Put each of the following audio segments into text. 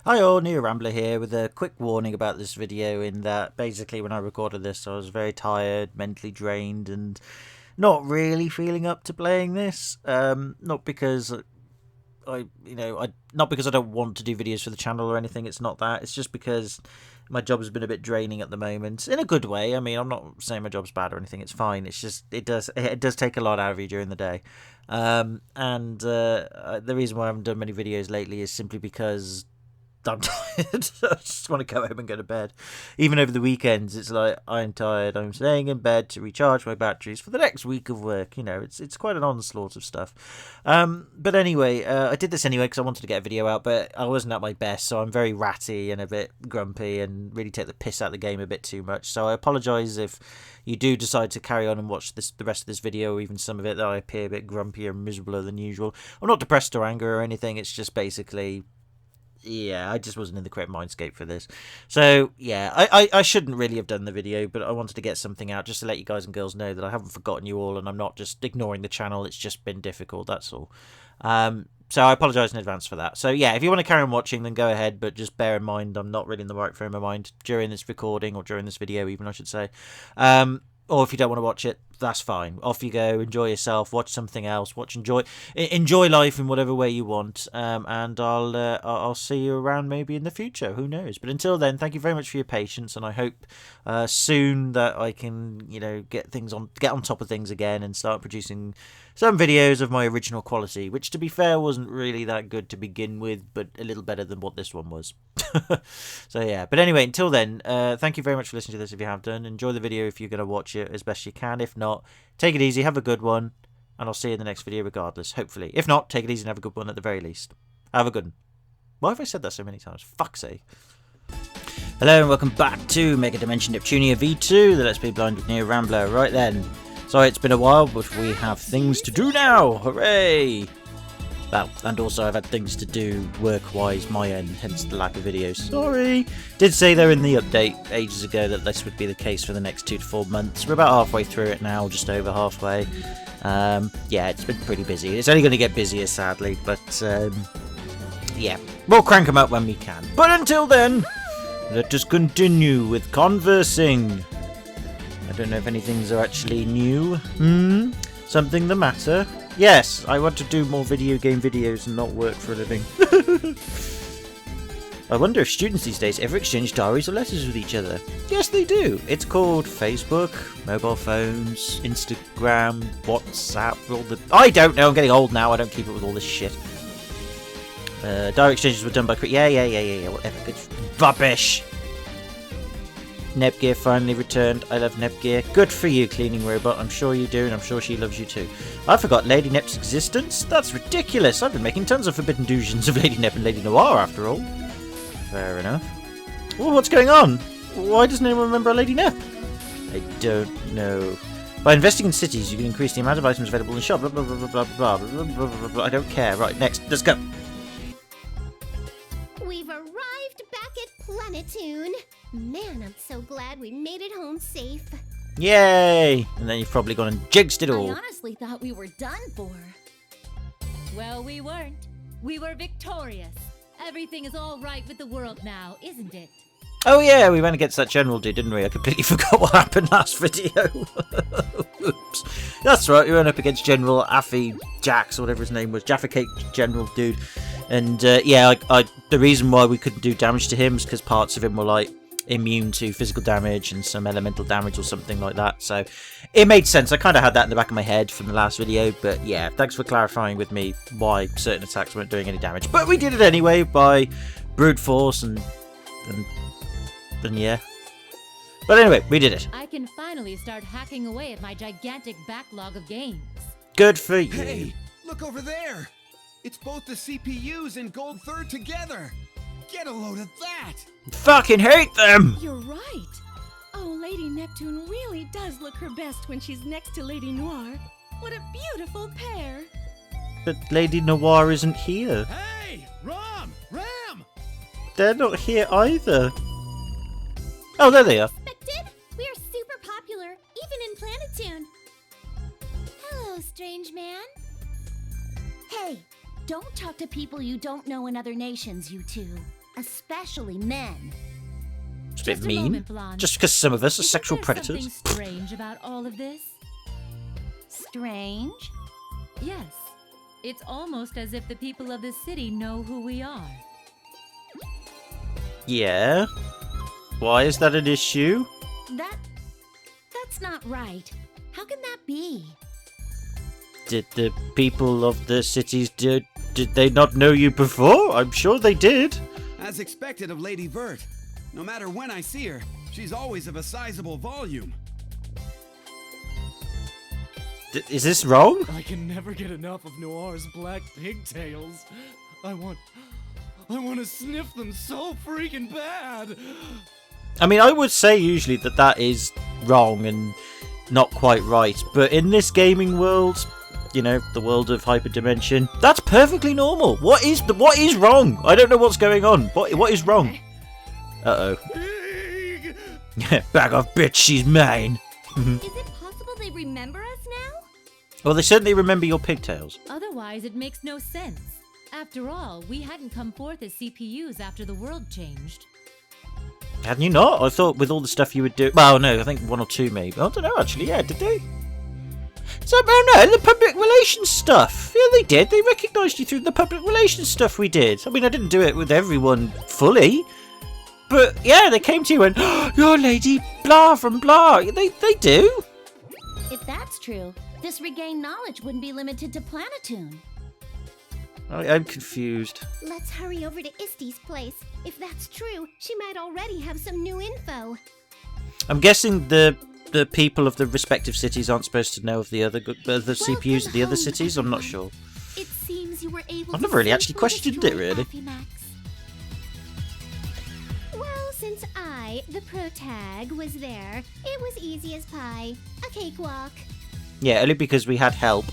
Hi all, new Rambler here with a quick warning about this video in that basically when I recorded this I was very tired, mentally drained and not really feeling up to playing this. Not because not because I don't want to do videos for the channel or anything, it's not that. It's just because my job has been a bit draining at the moment, in a good way. I mean, I'm not saying my job's bad or anything, it's fine. It's just, it does take a lot out of you during the day. The reason why I haven't done many videos lately is simply because I'm tired. I just want to go home and go to bed. Even over the weekends, it's like, I'm tired. I'm staying in bed to recharge my batteries for the next week of work. You know, it's quite an onslaught of stuff. But anyway, I did this anyway because I wanted to get a video out, but I wasn't at my best, so I'm very ratty and a bit grumpy and really take the piss out of the game a bit too much. So I apologise if you do decide to carry on and watch the rest of this video, or even some of it, that I appear a bit grumpier and miserabler than usual. I'm not depressed or angry or anything. It's just basically, yeah, I just wasn't in the correct mindscape for this. So, yeah, I shouldn't really have done the video, but I wanted to get something out just to let you guys and girls know that I haven't forgotten you all and I'm not just ignoring the channel. It's just been difficult, that's all. So I apologise in advance for that. So, yeah, if you want to carry on watching, then go ahead, but just bear in mind I'm not really in the right frame of mind during this recording, or during this video even, I should say. Or if you don't want to watch it, that's fine. Off you go, enjoy yourself, watch something else, enjoy life in whatever way you want. And I'll see you around maybe in the future. Who knows? But until then, thank you very much for your patience, and I hope soon that I can, get on top of things again and start producing some videos of my original quality, which, to be fair, wasn't really that good to begin with, but a little better than what this one was. So yeah, but anyway, until then, thank you very much for listening to this. If you have done, enjoy the video if you're going to watch it as best you can. If not, take it easy, have a good one, and I'll see you in the next video regardless, hopefully. If not, take it easy and have a good one at the very least. Have a good one. Why have I said that so many times? Fuck's sake. Hello and welcome back to Megadimension Neptunia V2, the Let's Play Blind with Neo Rambler. Right then, sorry it's been a while, but we have things to do now. Hooray! Well, and also I've had things to do work-wise my end, hence the lack of videos. Sorry! Did say there in the update ages ago that this would be the case for the next 2 to 4 months. We're about halfway through it now, just over halfway. Yeah, it's been pretty busy. It's only going to get busier, sadly, but yeah, we'll crank them up when we can. But until then, let us continue with conversing. I don't know if anything's actually new. Something the matter? Yes, I want to do more video game videos and not work for a living. I wonder if students these days ever exchange diaries or letters with each other. Yes, they do. It's called Facebook, mobile phones, Instagram, WhatsApp, all the... I don't know, I'm getting old now, I don't keep up with all this shit. Diary exchanges were done by... Yeah, whatever. It's rubbish. Nebgear finally returned. I love Nebgear. Good for you, cleaning robot. I'm sure you do, and I'm sure she loves you too. I forgot Lady Nep's existence? That's ridiculous. I've been making tons of forbidden delusions of Lady Nep and Lady Noir, after all. Fair enough. Well, what's going on? Why doesn't anyone remember Lady Nep? I don't know. By investing in cities, you can increase the amount of items available in the shop. Blah, blah, blah, blah, blah, blah, blah, blah, blah. I don't care. Right, next. Let's go. We've arrived back at Planetoon. Man, I'm so glad we made it home safe. Yay! And then you've probably gone and jigsed it all. I honestly thought we were done for. Well, we weren't. We were victorious. Everything is all right with the world now, isn't it? Oh yeah, we went against that general dude, didn't we? I completely forgot what happened last video. Oops. That's right, we went up against General Affy Jax, or whatever his name was. Jaffa Cake General dude. And yeah, the reason why we couldn't do damage to him is because parts of him were like immune to physical damage and some elemental damage or something like that. So it made sense. I kind of had that in the back of my head from the last video. But yeah, thanks for clarifying with me why certain attacks weren't doing any damage. But we did it anyway by brute force and yeah. But anyway, we did it. I can finally start hacking away at my gigantic backlog of games. Good for you. Hey, look over there. It's both the CPUs and Gold Third together. Get a load of that. Fucking hate them. You're right. Oh, Lady Neptune really does look her best when she's next to Lady Noir. What a beautiful pair. But Lady Noir isn't here. Hey, Ram! They're not here either. Oh, there they are. Expected? We're super popular, even in Planetoon. Hello, strange man. Hey, don't talk to people you don't know in other nations, you two. especially men. It's a bit Just a mean. moment, Blonde. Just because some of us are Isn't sexual there predators. something strange about all of this? Strange? Yes. It's almost as if the people of this city know who we are. Yeah. Why is that an issue? That's not right. How can that be? Did the people of the cities did they not know you before? I'm sure they did. As expected of Lady Vert. No matter when I see her, she's always of a sizable volume. Is this wrong? I can never get enough of Noir's black pigtails. I want to sniff them so freaking bad. I mean, I would say usually that is wrong and not quite right, but in this gaming world, you know, the world of hyperdimension, that's perfectly normal. What is wrong? I don't know what's going on. What is wrong? Uh-oh. Back off, bitch, she's mine. Is it possible they remember us now? Well, they certainly remember your pigtails. Otherwise, it makes no sense. After all, we hadn't come forth as CPUs after the world changed. Hadn't you not? I thought with all the stuff you would do... Well, no, I think one or two maybe. I don't know, actually. Yeah, did they? So, no, the public relations stuff. Yeah, they did. They recognised you through the public relations stuff we did. I mean, I didn't do it with everyone fully. But, yeah, they came to you and... Oh, you're Lady Blah from Blah. They do. If that's true, this regained knowledge wouldn't be limited to Planetoon. I'm confused. Let's hurry over to Isty's place. If that's true, she might already have some new info. I'm guessing the people of the respective cities aren't supposed to know of the other CPUs of the other home, cities. I'm not everyone. sure. It seems you were able I've to never really actually safely questioned it, destroy really. Affymax. Well, since I, the protag, was there, it was easy as pie. A cakewalk. Yeah, only because we had help.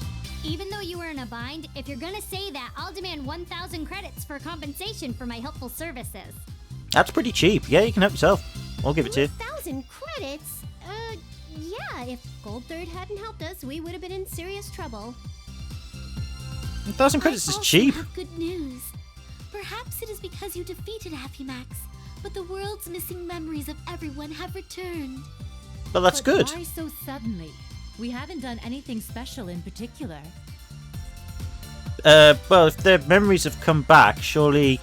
Even though you were in a bind, if you're gonna say that, I'll demand 1,000 credits for compensation for my helpful services. That's pretty cheap. Yeah, you can help yourself. I'll give it to you. 1,000 credits? Yeah, if Gold Third hadn't helped us, we would have been in serious trouble. 1,000 credits is I also cheap. have good news. Perhaps it is because you defeated Affymax, but the world's missing memories of everyone have returned. But that's But good. why so suddenly? We haven't done anything special in particular. Well, if their memories have come back, surely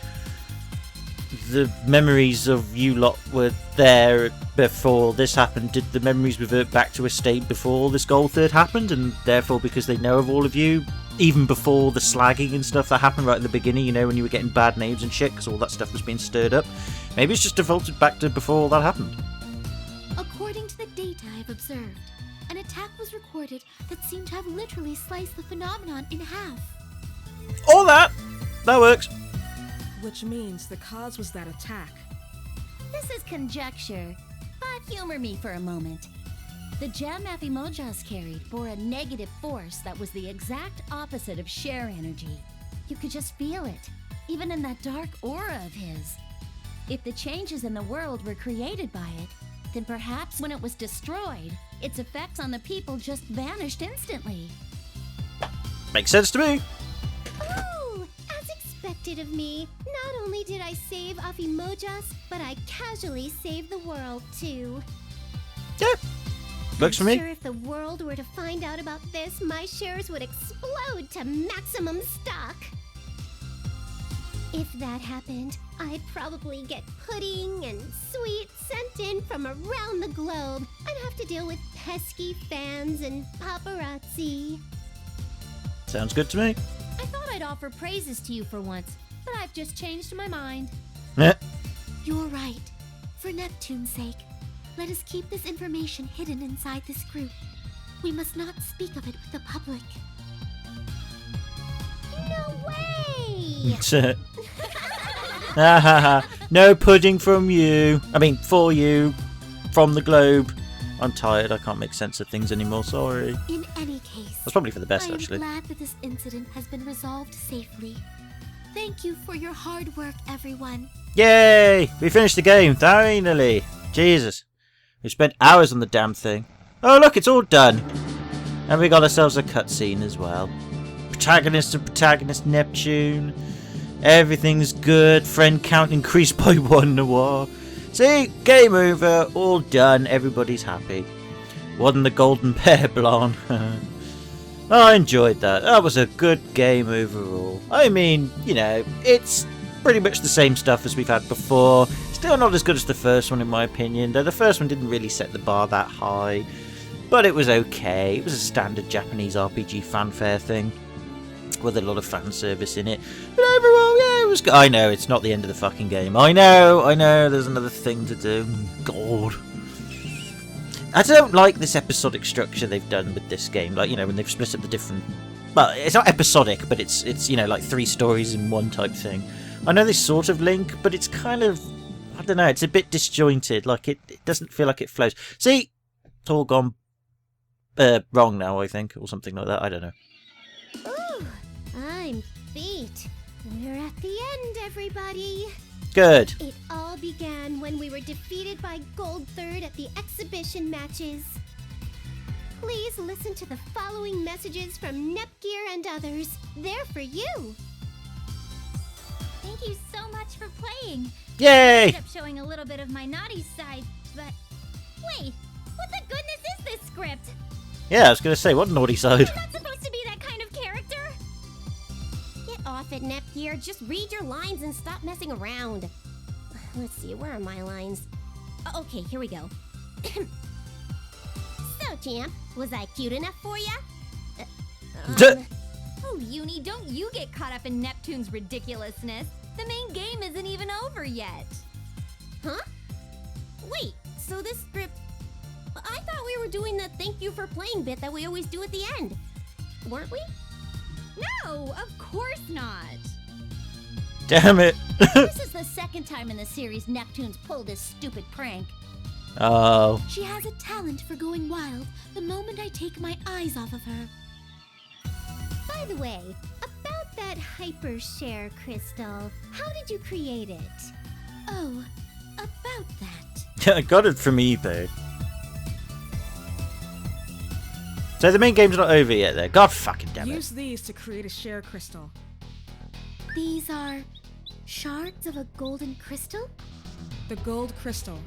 the memories of you lot were there before this happened. Did the memories revert back to a state before this Gold Third happened? And therefore, because they know of all of you, even before the slagging and stuff that happened right at the beginning, you know, when you were getting bad names and shit, because all that stuff was being stirred up, maybe it's just defaulted back to before all that happened. According to the data I've observed, an attack was recorded that seemed to have literally sliced the phenomenon in half. All that works. Which means the cause was that attack. This is conjecture, but humor me for a moment. The gem Affymojas carried bore a negative force that was the exact opposite of share energy. You could just feel it, even in that dark aura of his. If the changes in the world were created by it, then perhaps when it was destroyed, its effects on the people just vanished instantly. Makes sense to me. Oh, as expected of me, not only did I save Affymojas, but I casually saved the world too. Yeah, works for I'm me. sure if the world were to find out about this, my shares would explode to maximum stock. If that happened, I'd probably get pudding and sweets sent in from around the globe. I'd have to deal with pesky fans and paparazzi. Sounds good to me. I thought I'd offer praises to you for once, but I've just changed my mind. Yeah. You're right. For Neptune's sake, let us keep this information hidden inside this group. We must not speak of it with the public. No way! No pudding from you. I mean, for you. From the globe. I'm tired. I can't make sense of things anymore. Sorry. In any case, That's probably for the best, I am actually. glad that this incident has been resolved safely. Thank you for your hard work, everyone. Yay! We finished the game, finally! Jesus. We spent hours on the damn thing. Oh, look, it's all done. And we got ourselves a cutscene as well. Protagonist and protagonist Neptune. Everything's good. Friend count increased by 1 Noir. See, game over. All done. Everybody's happy. Won the golden pair, Blanc. I enjoyed that. That was a good game overall. I mean, you know, it's pretty much the same stuff as we've had before. Still not as good as the first one in my opinion, though the first one didn't really set the bar that high. But it was okay. It was a standard Japanese RPG fanfare thing with a lot of fan service in it. But overall, yeah, it was good. I know, it's not the end of the fucking game. I know, there's another thing to do. God. I don't like this episodic structure they've done with this game. Like, you know, when they've split up the different... Well, it's not episodic, but it's you know, like 3 stories in one type thing. I know they sort of link, but it's kind of... I don't know, it's a bit disjointed. Like, it doesn't feel like it flows. See? It's all gone wrong now, I think, or something like that. I don't know. Ooh, I'm beat. We're at the end, everybody. Good. It all began when we were defeated by Gold Third at the exhibition matches. Please listen to the following messages from Nepgear and others. They're for you. Thank you so much for playing. Yay! I ended up showing a little bit of my naughty side, but wait, what the goodness is this script? Yeah, I was going to say, what naughty side. I'm not supposed to be that kind of character. Get off it, Nepgear. Just read your lines and stop messing around. Let's see, where are my lines? Okay, here we go. So, champ, was I cute enough for ya? Oh, Uni, don't you get caught up in Neptune's ridiculousness. The main game isn't even over yet. Huh? Wait, so this script... I thought we were doing the thank you for playing bit that we always do at the end. Weren't we? No, of course not. Damn it. This is the second time in the series Neptune's pulled this stupid prank. Oh. She has a talent for going wild the moment I take my eyes off of her. By the way, about that hyper-share crystal, how did you create it? Oh, about that. I got it from eBay. So the main game's not over yet there. God fucking damn it. Use these to create a share crystal. These are shards of a golden crystal? The gold crystal.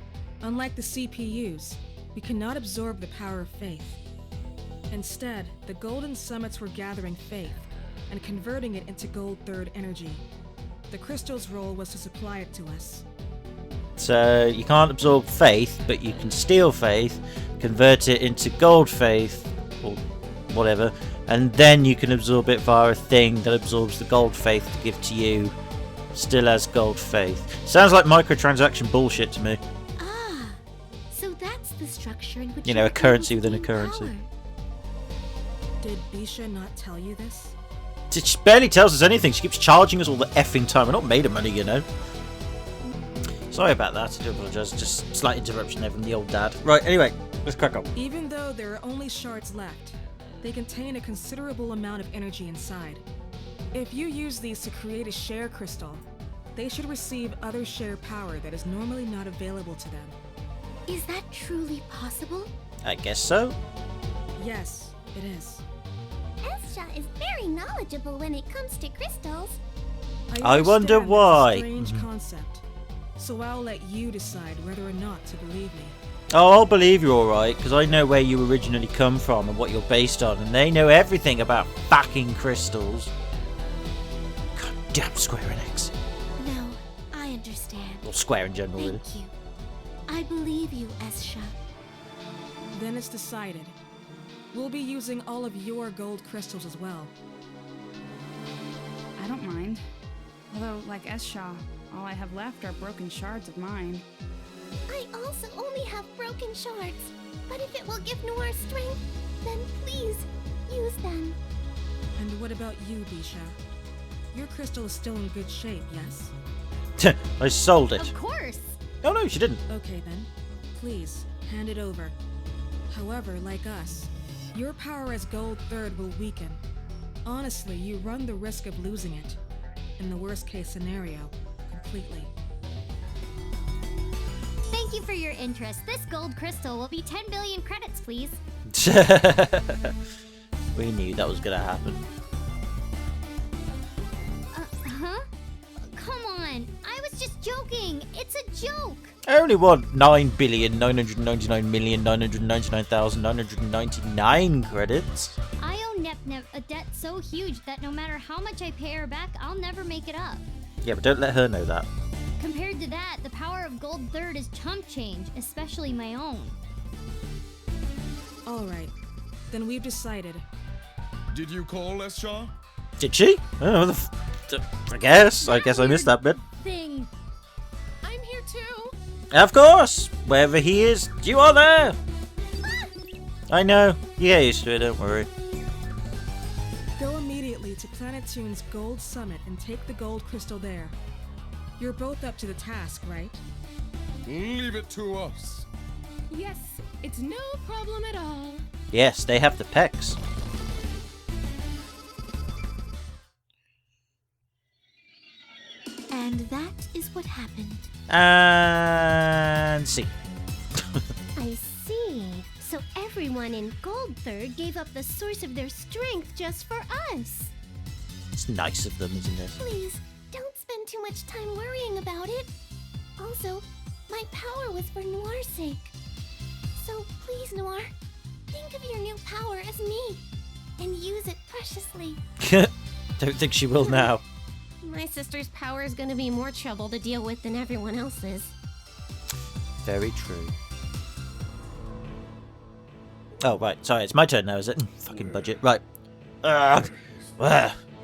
Unlike the CPUs, we cannot absorb the power of faith. Instead, the golden summits were gathering faith and converting it into gold third energy. The crystal's role was to supply it to us. So you can't absorb faith, but you can steal faith, convert it into gold faith, or whatever, and then you can absorb it via a thing that absorbs the gold faith to give to you, still as gold faith. Sounds like microtransaction bullshit to me. Ah, so that's the structure in which You know, a you're currency able to within a gain currency. power. Did Bisha not tell you this? She barely tells us anything. She keeps charging us all the effing time. We're not made of money, you know. Sorry about that. I do apologise. Just slight interruption there from the old dad. Right, anyway, let's crack on. Even though there are only shards left, they contain a considerable amount of energy inside. If you use these to create a share crystal, they should receive other share power that is normally not available to them. Is that truly possible? I guess so. Yes, it is. Esha is very knowledgeable when it comes to crystals. I wonder understand why. that's a strange concept, so I'll let you decide whether or not to believe me. Oh, I'll believe you alright, because I know where you originally come from and what you're based on, and they know everything about backing crystals. God damn Square Enix. No, I understand. Or Square in general, really. Thank you. I believe you, Esha. Then it's decided. We'll be using all of your gold crystals as well. I don't mind. Although, like Esha, all I have left are broken shards of mine. I also only have broken shards, but if it will give Noir strength, then please use them. And what about you, Bisha? Your crystal is still in good shape, yes? I sold it. Of course. Oh no, she didn't. Okay then. Please, hand it over. However, like us, your power as Gold Third will weaken. Honestly, you run the risk of losing it. In the worst case scenario, completely. Thank you for your interest. This gold crystal will be 10 billion credits, please. We knew that was gonna happen. Huh? joke. I only want 9,999,999,999 credits. I owe Nep a debt so huge that no matter how much I pay her back, I'll never make it up. Yeah, but don't let her know that. Compared to that, the power of Gold Third is chump change, especially my own. Alright, then we've decided. Did you call S. Shaw? Did she? Oh, I guess. I guess I missed that bit. Thing. I'm here too. Of course! Wherever he is, you are there! I know. You get used to it, don't worry. Go immediately to Planetoon's Gold Summit and take the gold crystal there. You're both up to the task, right? Leave it to us. Yes, it's no problem at all. Yes, they have the pecs. And that is what happened. And see. I see. So everyone in Gold Third gave up the source of their strength just for us. It's nice of them, isn't it? Please, don't spend too much time worrying about it. Also, my power was for Noir's sake. So please, Noir, think of your new power as me, and use it preciously. Don't think she will now. My sister's power is gonna be more trouble to deal with than everyone else's. Very true. Oh, right. Sorry, it's my turn now, is it? Fucking budget. Right.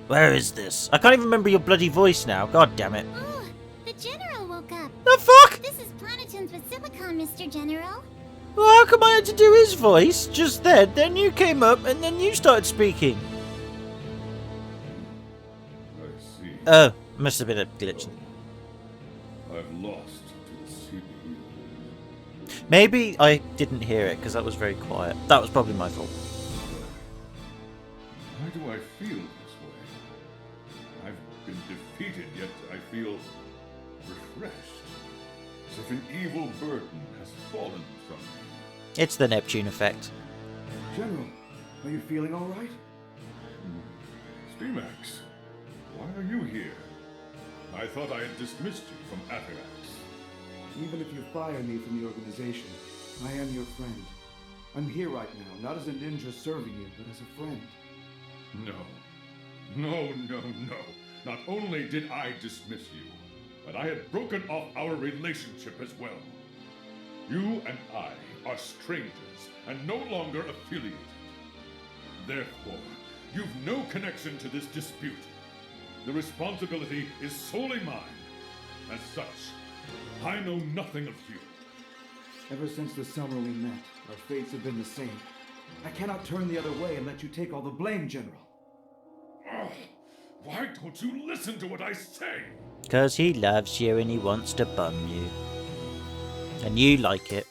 Where is this? I can't even remember your bloody voice now. God damn it. Oh, the General woke up. The fuck? This is Planetoon's Pacificon, Mr. General. Well, how come I had to do his voice just then you came up, and then you started speaking? I see. Oh, must have been a glitch. I've lost to the CPU. Maybe I didn't hear it, because that was very quiet. That was probably my fault. Why do I feel this way? I've been defeated, yet I feel refreshed. As if an evil burden has fallen from me. It's the Neptune effect. General, are you feeling all right? Steamax, why are you here? I thought I had dismissed you from Atarax. Even if you fire me from the organization, I am your friend. I'm here right now, not as a ninja serving you, but as a friend. No. Not only did I dismiss you, but I had broken off our relationship as well. You and I are strangers and no longer affiliated. Therefore, you've no connection to this dispute. The responsibility is solely mine. As such, I know nothing of you. Ever since the summer we met, our fates have been the same. I cannot turn the other way and let you take all the blame, General. Ugh, why don't you listen to what I say? Because he loves you and he wants to bum you. And you like it.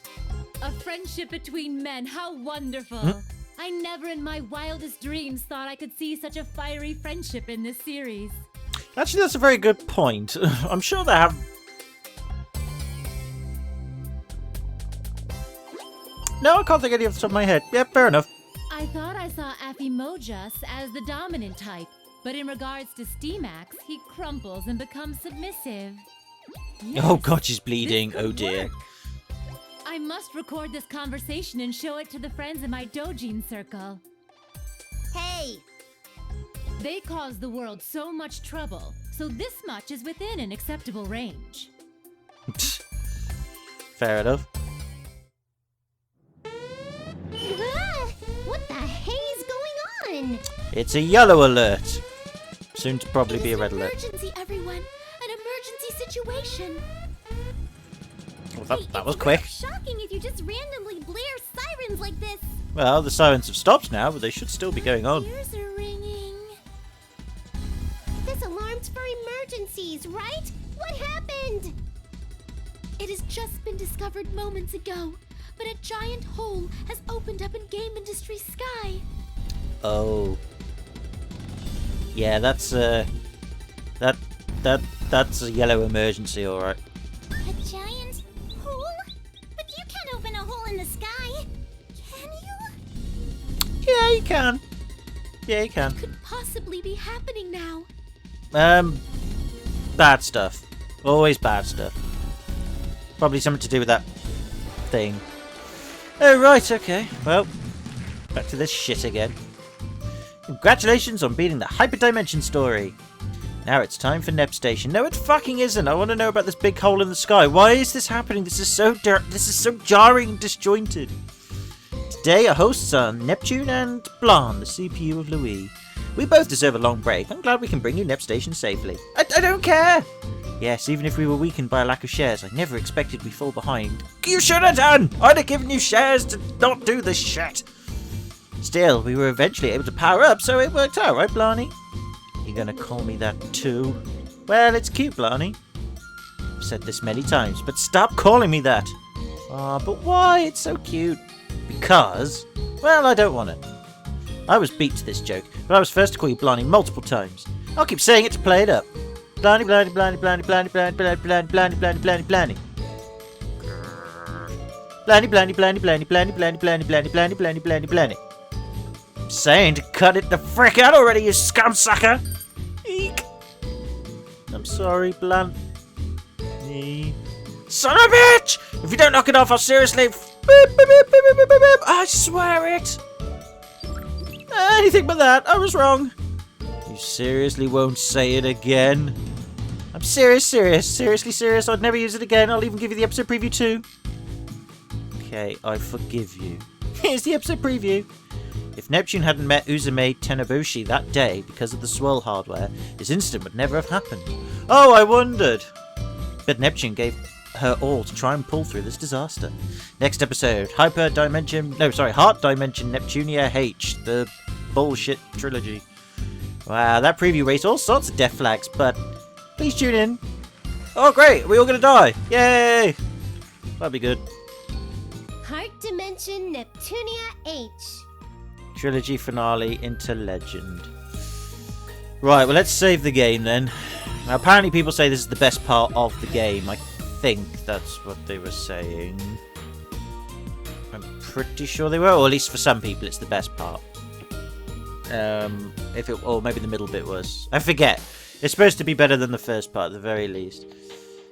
A friendship between men, how wonderful. I never in my wildest dreams thought I could see such a fiery friendship in this series. Actually, that's a very good point. I'm sure they have... No, I can't think of any off the top of my head. Yeah, fair enough. I thought I saw Aphimojas as the dominant type, but in regards to Steamax, he crumples and becomes submissive. Yes, Oh god, she's bleeding. this could Oh dear. work. I must record this conversation and show it to the friends in my Dojin circle. Hey! They cause the world so much trouble, so this much is within an acceptable range. Fair enough. What the hay's going on? It's a yellow alert. Soon to probably be a red alert. Emergency, everyone! An emergency situation! Well, that was quick. It's shocking if you just randomly blare sirens like this. Well, the sirens have stopped now, but they should still be going on. Ears are ringing. This alarm's for emergencies, right? What happened? It has just been discovered moments ago, but a giant hole has opened up in game industry sky. Oh. Yeah, that's that's a yellow emergency, alright. A giant hole? But you can't open a hole in the sky, can you? Yeah, you can. Yeah, you can. Could possibly be happening now. Bad stuff. Always bad stuff. Probably something to do with that thing. Oh, right, okay. Well, back to this shit again. Congratulations on beating the hyperdimension story. Now it's time for Nep Station. No, it fucking isn't. I want to know about this big hole in the sky. Why is this happening? This is so jarring and disjointed. Today, our hosts are Neptune and Blanc, the CPU of Louis. We both deserve a long break. I'm glad we can bring you Nep Station safely. I don't care! Yes, even if we were weakened by a lack of shares, I never expected we'd fall behind. You should have done! I'd have given you shares to not do this shit! Still, we were eventually able to power up, so it worked out, right, Blarney? You're gonna call me that too? Well, it's cute, Blarney. I've said this many times, but stop calling me that! Aw, but why? It's so cute. Because, well, I don't want it. I was beat to this joke, but I was first to call you Blarney multiple times. I'll keep saying it to play it up. Blarney, Blarney, Blarney, Blarney, Blarney, Blarney, Blarney, Blarney, Blarney, Blarney, Blarney, Blarney. Blarney, Blarney, Blarney, Blarney, Blarney, Blarney, Blarney, Blarney, Blarney, Blarney, Blarney, Blarney. I'm saying to cut it the frick out already, you scum sucker! Eek! I'm sorry, Blunt. Son of a bitch! If you don't knock it off, I'll seriously... I swear it! Anything but that, I was wrong. You seriously won't say it again? I'm seriously serious. I'd never use it again. I'll even give you the episode preview too. Okay, I forgive you. Here's the episode preview. If Neptune hadn't met Uzume Tenobushi that day because of the swirl hardware, this incident would never have happened. Oh, I wondered. But Neptune gave her all to try and pull through this disaster. Next episode, Heart Dimension Neptunia H, the bullshit trilogy. Wow, that preview raised all sorts of death flags, but please tune in. Oh great, are we all gonna die? Yay! That'd be good. Heart Dimension Neptunia H. Trilogy finale into legend. Right, well let's save the game then. Now apparently people say this is the best part of the game. I think that's what they were saying. I'm pretty sure they were, or at least for some people it's the best part. Or maybe the middle bit was. I forget. It's supposed to be better than the first part at the very least.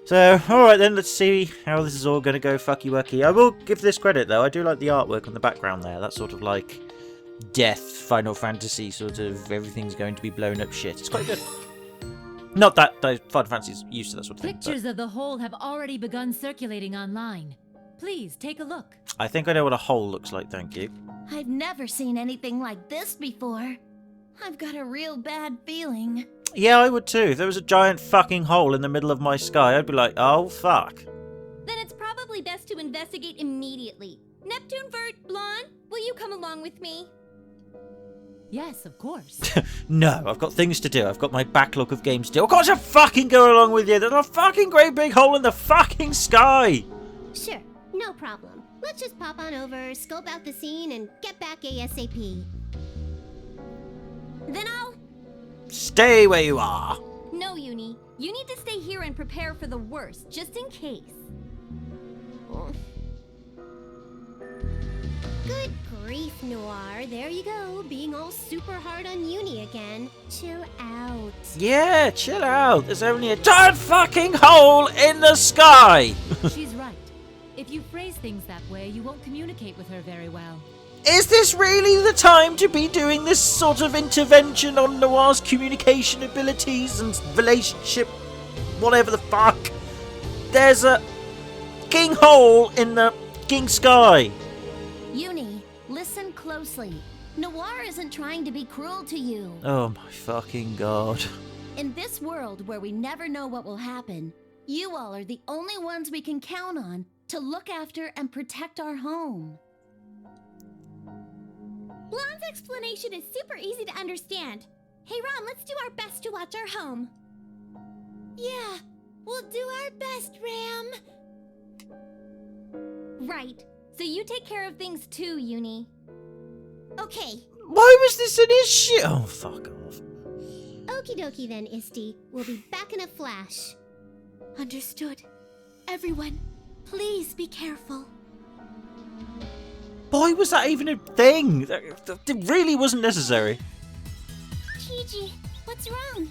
So, alright then, let's see how this is all going to go fucky-wucky. I will give this credit though, I do like the artwork on the background there. That's sort of like Death, Final Fantasy, sort of everything's going to be blown up shit. It's quite good. Not that Final Fantasy's used to that sort of thing. Pictures of the hole have already begun circulating online. Please take a look. I think I know what a hole looks like, thank you. I've never seen anything like this before. I've got a real bad feeling. Yeah, I would too. If there was a giant fucking hole in the middle of my sky, I'd be like, oh fuck. Then it's probably best to investigate immediately. Neptune, Vert, Blonde, will you come along with me? Yes, of course. No, I've got things to do. I've got my backlog of games to do. Of course I fucking go along with you. There's a fucking great big hole in the fucking sky. Sure, no problem. Let's just pop on over, scope out the scene, and get back ASAP. Then I'll... Stay where you are. No, Uni. You need to stay here and prepare for the worst, just in case. Good grief, Noir. There you go, being all super hard on Uni again. Chill out. Yeah, chill out. There's only a giant fucking hole in the sky. She's right. If you phrase things that way, you won't communicate with her very well. Is this really the time to be doing this sort of intervention on Noir's communication abilities and relationship, whatever the fuck? There's a king hole in the king sky. Uni, listen closely. Noir isn't trying to be cruel to you. Oh my fucking god. In this world where we never know what will happen, you all are the only ones we can count on to look after and protect our home. Blonde's explanation is super easy to understand. Hey, Rom, let's do our best to watch our home. Yeah, we'll do our best, Ram. Right. So you take care of things too, Uni. Okay. Why was this an issue? Oh, fuck off. Okie dokie then, Isti. We'll be back in a flash. Understood. Everyone, please be careful. Why was that even a thing? It really wasn't necessary. Gigi, what's wrong?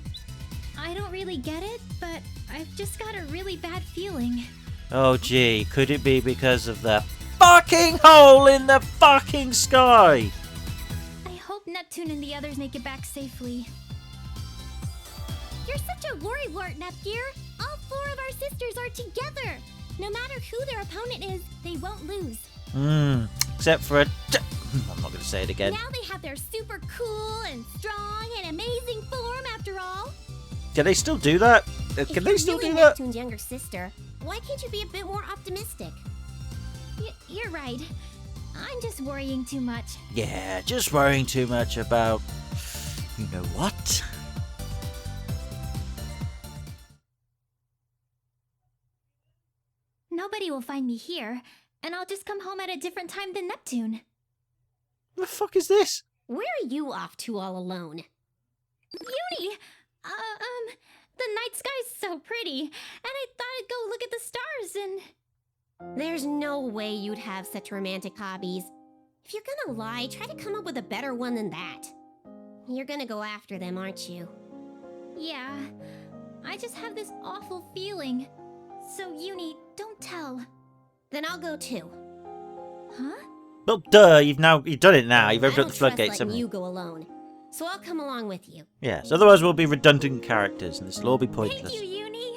I don't really get it, but I've just got a really bad feeling. Oh gee, could it be because of the fucking hole in the fucking sky? I hope Neptune and the others make it back safely. You're such a worrywart, Nepgear. All 4 of our sisters are together. No matter who their opponent is, they won't lose. Except for a... I'm not going to say it again. Now they have their super cool and strong and amazing form after all. Can they still do that? Can they still do that? Neptune's younger sister, why can't you be a bit more optimistic? You're right. I'm just worrying too much. Yeah, just worrying too much about... You know what? Nobody will find me here, and I'll just come home at a different time than Neptune. What the fuck is this? Where are you off to all alone? Uni! The night sky's so pretty, and I thought I'd go look at the stars and... There's no way you'd have such romantic hobbies. If you're gonna lie, try to come up with a better one than that. You're gonna go after them, aren't you? Yeah, I just have this awful feeling. So, Uni, don't tell. Then I'll go too. Huh? Well, duh, you've done it now. You've opened up the floodgates, letting haven't you go alone. So I'll come along with you. Yes, otherwise we'll be redundant characters, and this will all be pointless. Thank you, Uni.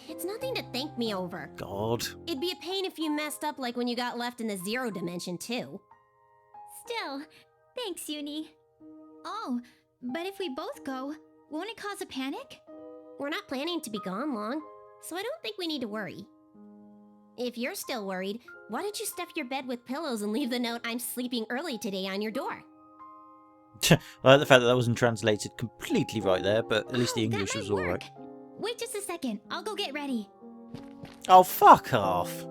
It's nothing to thank me over. God. It'd be a pain if you messed up like when you got left in the 0 dimension, too. Still, thanks, Uni. Oh, but if we both go, won't it cause a panic? We're not planning to be gone long, so I don't think we need to worry. If you're still worried, why don't you stuff your bed with pillows and leave the note "I'm sleeping early today" on your door? I like the fact that that wasn't translated completely right there, but at least the English was alright. Wait just a second, I'll go get ready. Oh, fuck off.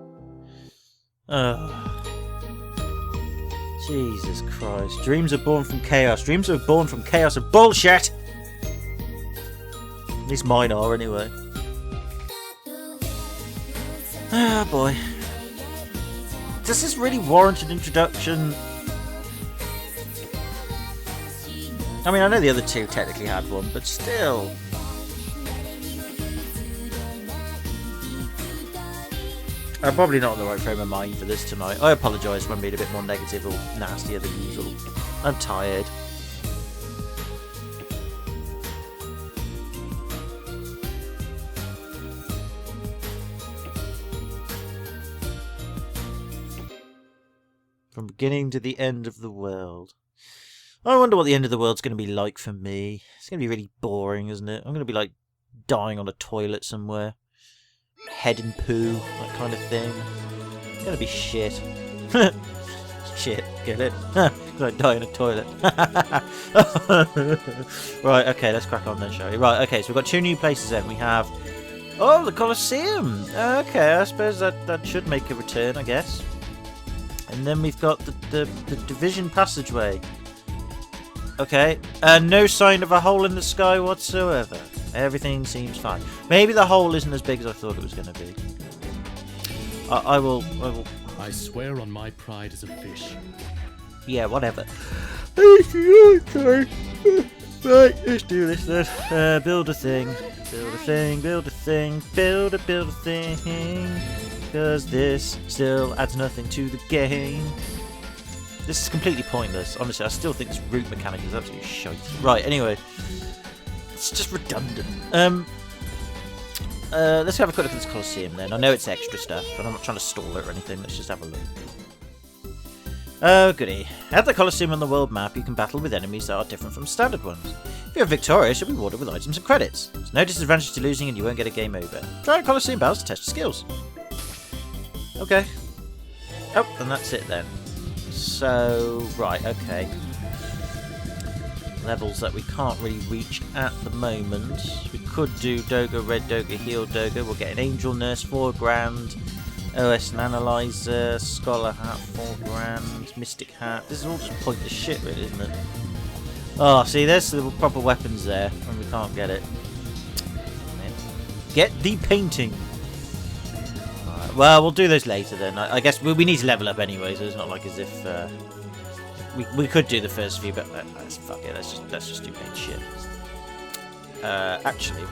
Jesus Christ. Dreams are born from chaos. Dreams are born from chaos and bullshit! At least mine are, anyway. Ah, boy. Does this really warrant an introduction? I mean, I know the other two technically had one, but still. I'm probably not in the right frame of mind for this tonight. I apologise if I'm being a bit more negative or nastier than usual. I'm tired. From beginning to the end of the world. I wonder what the end of the world's going to be like for me. It's going to be really boring, isn't it? I'm going to be like dying on a toilet somewhere. Head in poo, that kind of thing. It's going to be shit. Shit, get it? Because I die in a toilet. Right, okay, let's crack on then, shall we? Right, okay, so we've got 2 new places then. We have... Oh, the Colosseum! Okay, I suppose that should make a return, I guess. And then we've got the Division Passageway. Okay, no sign of a hole in the sky whatsoever. Everything seems fine. Maybe the hole isn't as big as I thought it was going to be. I will... I swear on my pride as a fish. Yeah, whatever. Okay. Right, let's do this then. Build a thing. Build a thing, build a thing, build a thing. Because this still adds nothing to the game. This is completely pointless. Honestly, I still think this route mechanic is absolutely shite. Right, anyway. It's just redundant. Let's have a quick look at this Colosseum then. I know it's extra stuff, but I'm not trying to stall it or anything. Let's just have a look. Oh, goody. At the Colosseum on the world map, you can battle with enemies that are different from standard ones. If you're victorious, you'll be rewarded with items and credits. There's no disadvantage to losing and you won't get a game over. Try Colosseum battles to test your skills. Okay. Oh, and that's it then. So, right, okay. Levels that we can't really reach at the moment. We could do Doga, Red Doga, Heal Doga. We'll get an Angel Nurse, 4 grand. OS and Analyzer, Scholar Hat, 4 grand. Mystic Hat. This is all just pointless shit, really, isn't it? Oh, see, there's the proper weapons there, and we can't get it. Get the painting. Right, well, we'll do those later then. I guess we need to level up anyway, so it's not like as if we could do the first few, but fuck it. Let's just do main shit. Actually,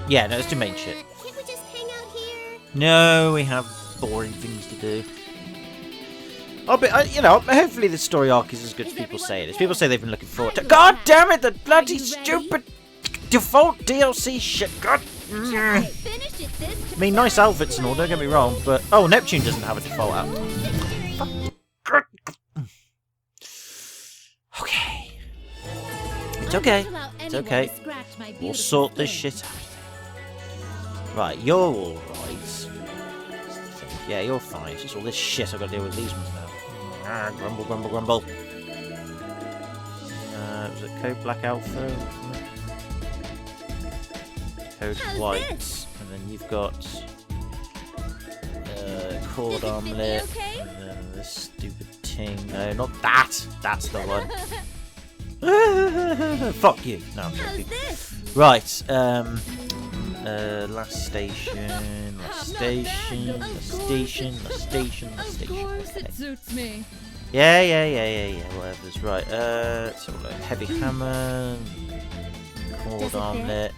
yeah, no, let's do main shit. Can't we just hang out here? No, we have boring things to do. You know, hopefully the story arc is as good as people say it is. People say they've been looking forward to. God damn it! The bloody stupid default DLC shit. God. I mean, nice outfits and all. Don't get me wrong, but oh, Neptune doesn't have a default outfit. Okay. It's okay. It's okay. We'll sort this shit out. Right, you're all right. Yeah, you're fine. It's just all this shit I've got to deal with these ones now. Grumble, grumble, grumble. Was it code black alpha? Code white. And then you've got cord armlet. Okay? And then this stupid thing. No, not that. That's the one. Fuck you. No, I'm joking. Right. Last station. Last station. Last station. Last station. Last station. Of course, it suits me. Yeah. Whatever's right. So heavy hammer. Cord armlet.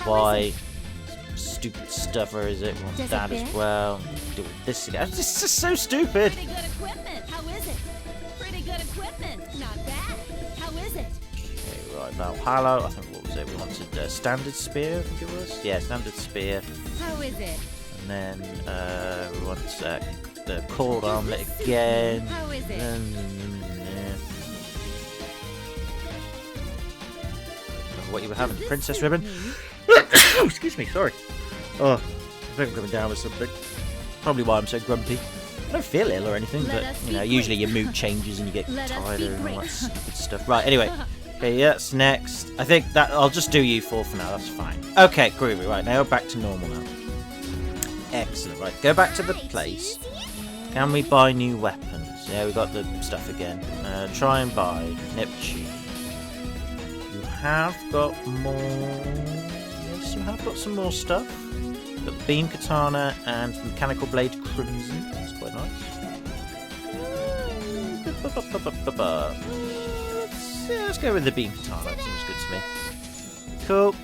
White. Stupid stuffer, is it? Want that as well. Do this again. This is so stupid. Pretty good equipment. How is it? Pretty good equipment. Not bad. How is it? Okay, right. Valhalla. I think what was it? We wanted standard spear. I think it was. Yeah, standard spear. How is it? And then we want the cord armlet again. How is it? What you were having? Princess ribbon. Excuse me. Sorry. Oh, I think I'm coming down with something. Probably why I'm so grumpy. I don't feel ill or anything, but you know, usually your mood changes and you get tired and all that stupid stuff. Right. Anyway. Okay, yeah, that's next. I think that I'll just do you four for now, that's fine. Okay, groovy, right, now back to normal now. Excellent, right, go back to the place. Can we buy new weapons? Yeah, we got the stuff again. Try and buy Neptune. You have got more... Yes, you have got some more stuff. Got the Beam Katana and the Mechanical Blade Crimson. That's quite nice. Let's go with the Beam Katana, that seems good to me. Cool.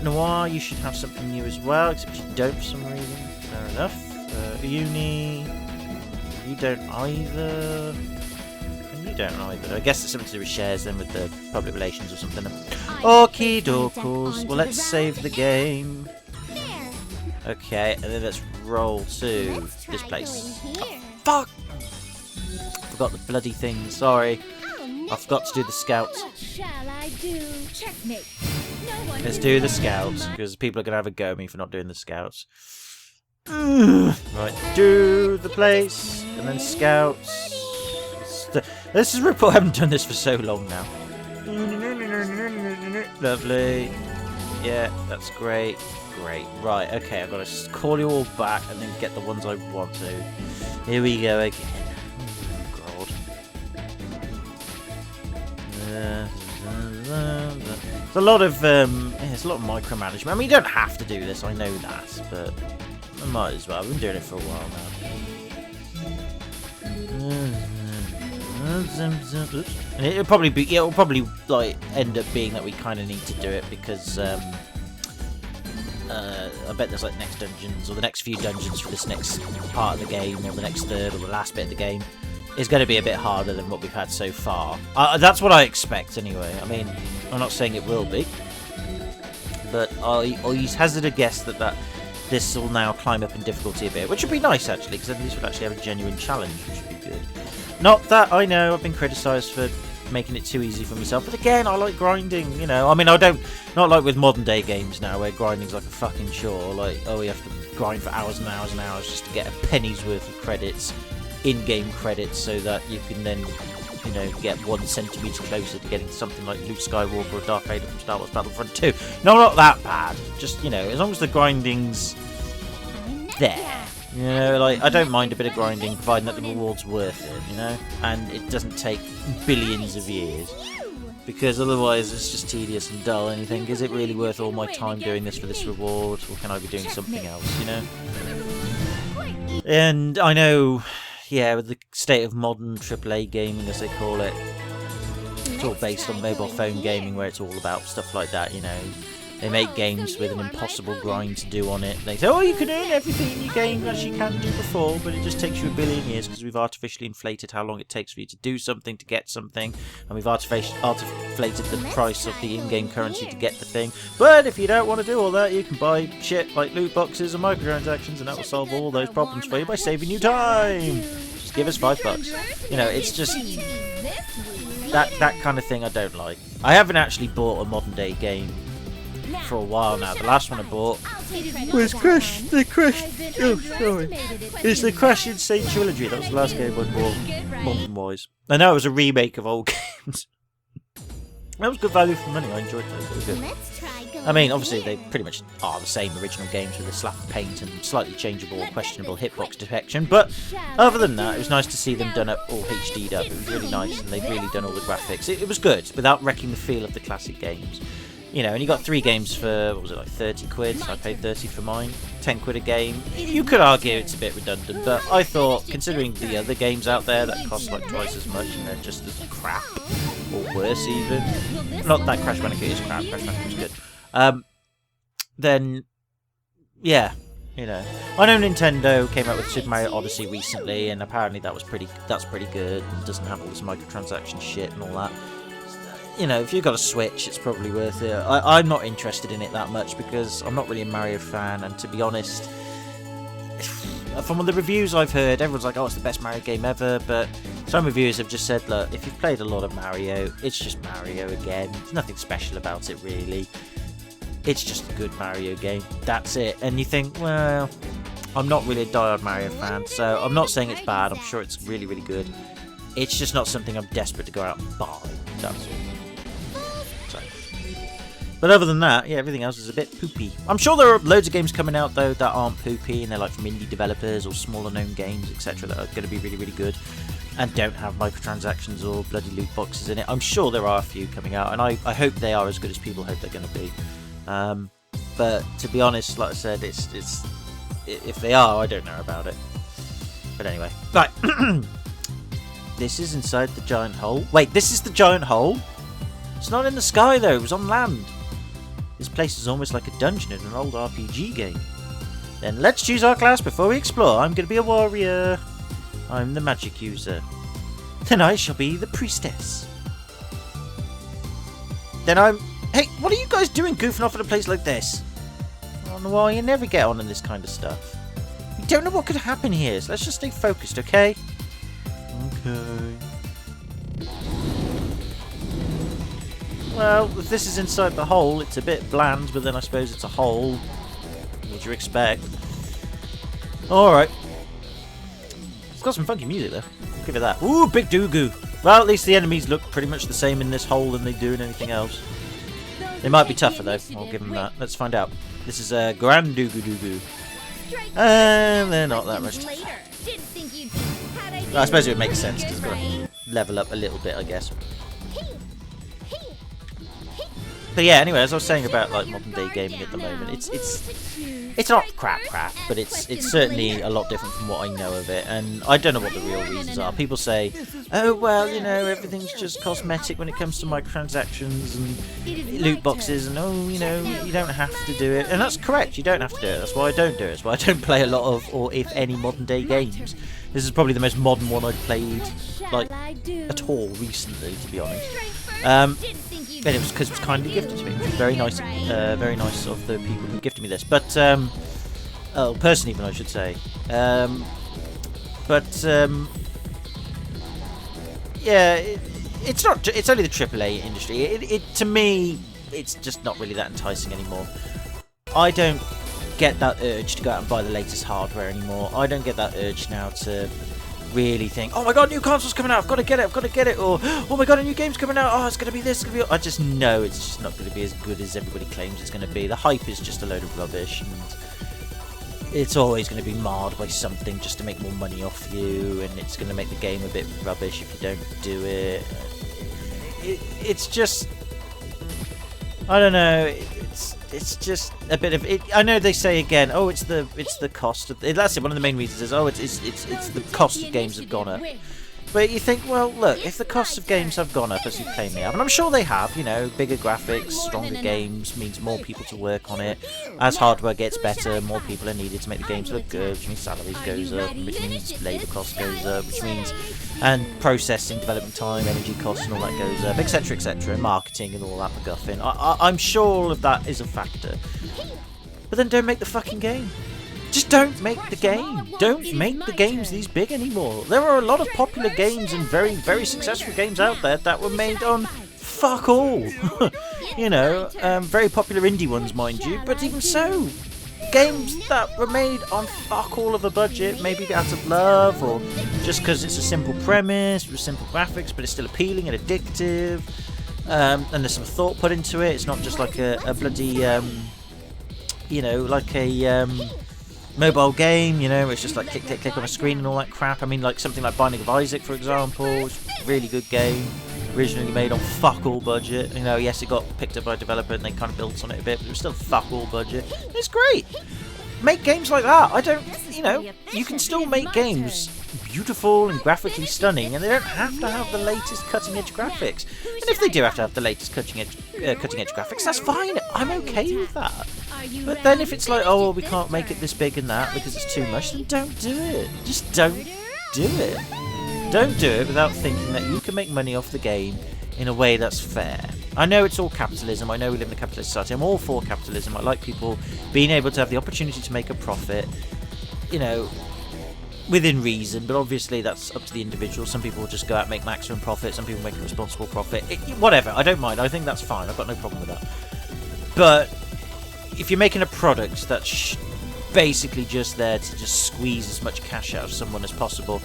Noir, you should have something new as well, except you don't for some reason. Fair enough. Uni, you don't either. And you don't either. I guess it's something to do with shares then, with the public relations or something. Okie dokos. Well, let's save the game. Okay, and then let's roll to this place. Oh, fuck! Forgot the bloody thing, sorry. I forgot to do the scouts. What shall I do? Checkmate. No one Let's do the scouts, because people are going to have a go at me for not doing the scouts. Right, do the place, and then scouts. This is report. I haven't done this for so long now. Lovely. Yeah, that's great. Great. Right, okay, I've got to call you all back and then get the ones I want to. Here we go again. There's a lot of micromanagement. I mean, you don't have to do this, I know that, but I might as well. I've been doing it for a while now. And it'll probably like end up being that we kind of need to do it because I bet there's like next dungeons or the next few dungeons for this next part of the game or the next third or the last bit of the game is going to be a bit harder than what we've had so far. That's what I expect anyway. I mean, I'm not saying it will be, but I hazard a guess that this will now climb up in difficulty a bit, which would be nice actually, because then this would actually have a genuine challenge, which would be good. Not that I know I've been criticised for making it too easy for myself, but again, I like grinding, you know. I mean, not like with modern day games now where grinding's like a fucking chore, like, oh, you have to grind for hours and hours and hours just to get a penny's worth of credits, in-game credits, so that you can then, you know, get 1 centimetre closer to getting something like Luke Skywalker or Darth Vader from Star Wars Battlefront 2. No, not that bad. Just, you know, as long as the grinding's there. You know, like, I don't mind a bit of grinding, providing that the reward's worth it, you know? And it doesn't take billions of years. Because otherwise it's just tedious and dull, and you think, is it really worth all my time doing this for this reward? Or can I be doing something else, you know? And I know, yeah, with the state of modern AAA gaming, as they call it, it's all based on mobile phone gaming, where it's all about stuff like that, you know, They make games with an impossible grind to do on it. They say, oh, you can earn everything in your game as you can do before, but it just takes you a billion years because we've artificially inflated how long it takes for you to do something, to get something, and we've artificially inflated the price of the in-game currency to get the thing. But if you don't want to do all that, you can buy shit like loot boxes and microtransactions, and that will solve all those problems for you by saving you time. Just give us $5. You know, it's just that kind of thing I don't like. I haven't actually bought a modern day game for a while now. The last one I bought was Crash. Oh, sorry. It's the Crash Insane Trilogy. That was the last game I bought, modern-wise. I know it was a remake of old games. That was good value for money. I enjoyed those. They were good. I mean, obviously they pretty much are the same original games with a slap of paint and slightly changeable, questionable hitbox detection. But other than that, it was nice to see them done up, all HD'd up. It was really nice, and they've really done all the graphics. It was good without wrecking the feel of the classic games. You know, and you got 3 games for, what was it, like 30 quid? So I paid 30 for mine. 10 quid a game. You could argue it's a bit redundant, but I thought, considering the other games out there that cost like twice as much and they're just as crap, or worse even. Not that Crash Bandicoot is crap, Crash Bandicoot is good. Then, yeah, you know. I know Nintendo came out with Super Mario Odyssey recently, and apparently that's pretty good, and doesn't have all this microtransaction shit and all that. You know, if you've got a Switch, it's probably worth it. I'm not interested in it that much because I'm not really a Mario fan, and to be honest, from the reviews I've heard, everyone's like, oh, it's the best Mario game ever, but some reviewers have just said, look, if you've played a lot of Mario, it's just Mario again. There's nothing special about it, really. It's just a good Mario game. That's it. And you think, well, I'm not really a die-hard Mario fan, so I'm not saying it's bad. I'm sure it's really, really good. It's just not something I'm desperate to go out and buy. That's all. But other than that, yeah, everything else is a bit poopy. I'm sure there are loads of games coming out, though, that aren't poopy, and they're like from indie developers or smaller known games, etc., that are going to be really, really good and don't have microtransactions or bloody loot boxes in it. I'm sure there are a few coming out, and I hope they are as good as people hope they're going to be. But to be honest, like I said, it's if they are, I don't know about it. But anyway, right. This is inside the giant hole. Wait, this is the giant hole? It's not in the sky, though. It was on land. This place is almost like a dungeon in an old RPG game. Then let's choose our class before we explore. I'm going to be a warrior. I'm the magic user. Then I shall be the priestess. Then I'm... Hey, what are you guys doing goofing off at a place like this? I don't know why you never get on in this kind of stuff. We don't know what could happen here, so let's just stay focused, okay? Okay. Well, if this is inside the hole, it's a bit bland, but then I suppose it's a hole. What do you expect? Alright. It's got some funky music though. I'll give it that. Ooh, big doo-goo. Well, at least the enemies look pretty much the same in this hole than they do in anything else. They might be tougher though, I'll give them that. Let's find out. This is a grand doo-goo-doo-goo. And they're not that much tougher. I suppose it would make sense to level up a little bit, I guess. But yeah, anyway, as I was saying about like modern day gaming at the moment, it's not crap, but it's certainly a lot different from what I know of it, and I don't know what the real reasons are. People say, oh well, you know, everything's just cosmetic when it comes to microtransactions and loot boxes, and oh, you know, you don't have to do it, and that's correct. You don't have to do it. That's why I don't do it. That's why I don't play a lot of, or if any, modern day games. This is probably the most modern one I've played like at all recently, to be honest. And it was because it was kindly gifted to me. It was very nice of the people who gifted me this. But person even, I should say. Yeah, it's not. It's only the AAA industry. It to me, it's just not really that enticing anymore. I don't get that urge to go out and buy the latest hardware anymore. I don't get that urge now to really think, oh my god, new console's coming out, I've got to get it, or oh my god, a new game's coming out, oh, it's going to be this, it's going to be... I just know it's just not going to be as good as everybody claims it's going to be. The hype is just a load of rubbish, and it's always going to be marred by something just to make more money off you, and it's going to make the game a bit rubbish if you don't do it. It's just... I don't know, it's just a bit of it. I know they say again, oh, it's the cost of that's it. One of the main reasons is, oh, it's the cost of games have gone up. But you think, well, look, if the costs of games have gone up as you claim they have, and I'm sure they have, you know, bigger graphics, stronger games means more people to work on it. As hardware gets better, more people are needed to make the games look good, which means salaries goes up, which means labour cost goes up, which means, and processing, development time, energy costs and all that goes up, etc, etc, and marketing and all that MacGuffin. I'm sure all of that is a factor. But then don't make the fucking game. Just don't make the game. Don't make the games these big anymore. There are a lot of popular games and very, very successful games out there that were made on fuck all. You know, very popular indie ones, mind you. But even so, games that were made on fuck all of a budget, maybe out of love or just because it's a simple premise with simple graphics, but it's still appealing and addictive. And there's some thought put into it. It's not just like a bloody, you know, like a mobile game, you know, it's just like click, click, click on a screen and all that crap. I mean, like something like Binding of Isaac, for example, it's a really good game, originally made on fuck all budget. You know, yes, it got picked up by a developer and they kind of built on it a bit, but it was still fuck all budget. It's great. Make games like that. I don't, you know, you can still make games beautiful and graphically stunning, and they don't have to have the latest cutting-edge graphics. And if they do have to have the latest cutting-edge graphics, that's fine. I'm okay with that. But then if it's like, oh, well, we can't make it this big and that because it's too much, then don't do it. Just don't do it. Don't do it without thinking that you can make money off the game in a way that's fair. I know it's all capitalism. I know we live in a capitalist society. I'm all for capitalism. I like people being able to have the opportunity to make a profit, you know, within reason, but obviously that's up to the individual. Some people will just go out and make maximum profit, some people make a responsible profit. Whatever, I don't mind. I think that's fine. I've got no problem with that. But if you're making a product that's basically just there to just squeeze as much cash out of someone as possible,